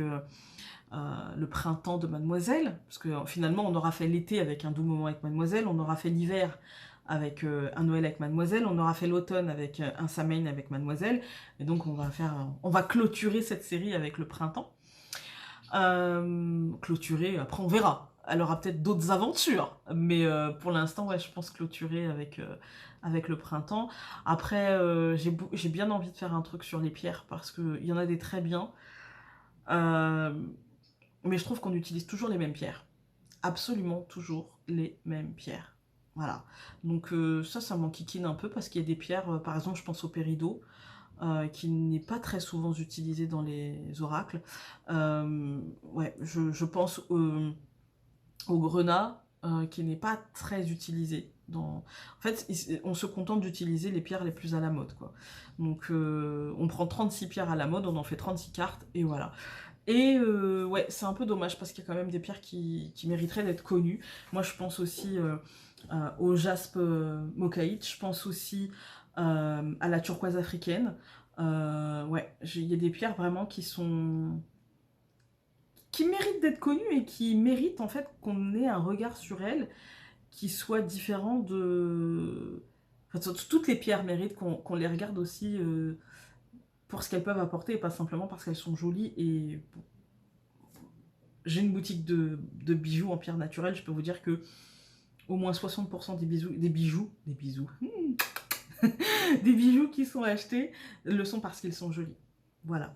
A: le printemps de Mademoiselle, parce que finalement on aura fait l'été avec un doux moment avec Mademoiselle, on aura fait l'hiver avec un Noël avec Mademoiselle, on aura fait l'automne avec un Samhain avec Mademoiselle, et donc on va clôturer cette série avec le printemps. Clôturer, après on verra, elle aura peut-être d'autres aventures, mais pour l'instant ouais, je pense clôturer avec le printemps. Après j'ai bien envie de faire un truc sur les pierres, parce qu'il y en a des très bien. Mais je trouve qu'on utilise toujours les mêmes pierres. Absolument toujours les mêmes pierres. Voilà. Donc ça m'enquiquine un peu parce qu'il y a des pierres, par exemple, je pense au péridot. qui n'est pas très souvent utilisé dans les oracles. Ouais, je pense au grenat, qui n'est pas très utilisé. En fait, on se contente d'utiliser les pierres les plus à la mode, quoi. Donc, on prend 36 pierres à la mode, on en fait 36 cartes, et voilà. Et ouais, c'est un peu dommage, parce qu'il y a quand même des pierres qui mériteraient d'être connues. Moi, je pense aussi au jaspe mocaïte, je pense aussi à la turquoise africaine. Ouais, il y a des pierres vraiment qui méritent d'être connues et qui méritent en fait qu'on ait un regard sur elles qui soit différent de... Enfin, toutes les pierres méritent qu'on les regarde aussi pour ce qu'elles peuvent apporter et pas simplement parce qu'elles sont jolies. Et bon, j'ai une boutique de bijoux en pierre naturelle, je peux vous dire que au moins 60% des bijoux, des bijoux qui sont achetés le sont parce qu'ils sont jolis. Voilà.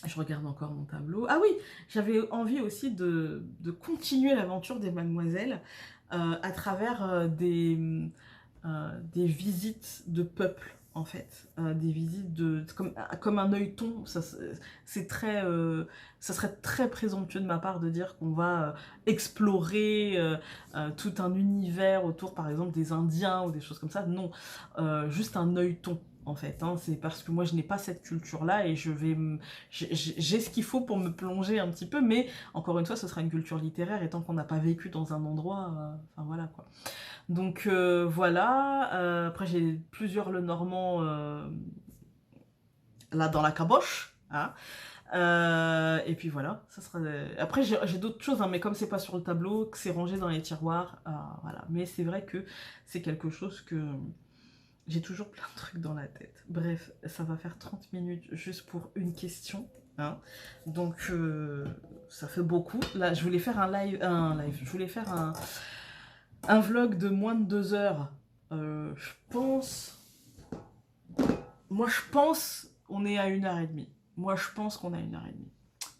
A: Je regarde encore mon tableau. Ah oui, j'avais envie aussi de continuer l'aventure des mademoiselles à travers des visites de peuple, en fait. Des visites comme un œilleton. C'est très, ça serait très présomptueux de ma part de dire qu'on va explorer tout un univers autour, par exemple, des Indiens ou des choses comme ça. Non, juste un œilleton. En fait, hein. C'est parce que moi je n'ai pas cette culture-là et j'ai ce qu'il faut pour me plonger un petit peu, mais encore une fois, ce sera une culture littéraire et tant qu'on n'a pas vécu dans un endroit, enfin voilà quoi. Donc voilà, après j'ai plusieurs Lenormand là dans la caboche, hein. Et puis voilà, ça sera... Après j'ai d'autres choses, hein, mais comme c'est pas sur le tableau, que c'est rangé dans les tiroirs, voilà. Mais c'est vrai que c'est quelque chose que... J'ai toujours plein de trucs dans la tête. Bref, ça va faire 30 minutes juste pour une question, hein. Donc, ça fait beaucoup. Là, je voulais faire je voulais faire un vlog de moins de 2 heures. Je pense... Moi, je pense on est à 1h30. Moi, je pense qu'on est à 1h30.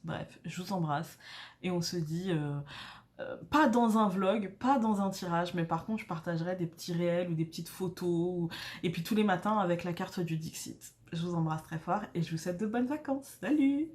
A: Bref, je vous embrasse. Et on se dit... pas dans un vlog, pas dans un tirage, mais par contre je partagerai des petits réels ou des petites photos, et puis tous les matins avec la carte du Dixit. Je vous embrasse très fort et je vous souhaite de bonnes vacances. Salut!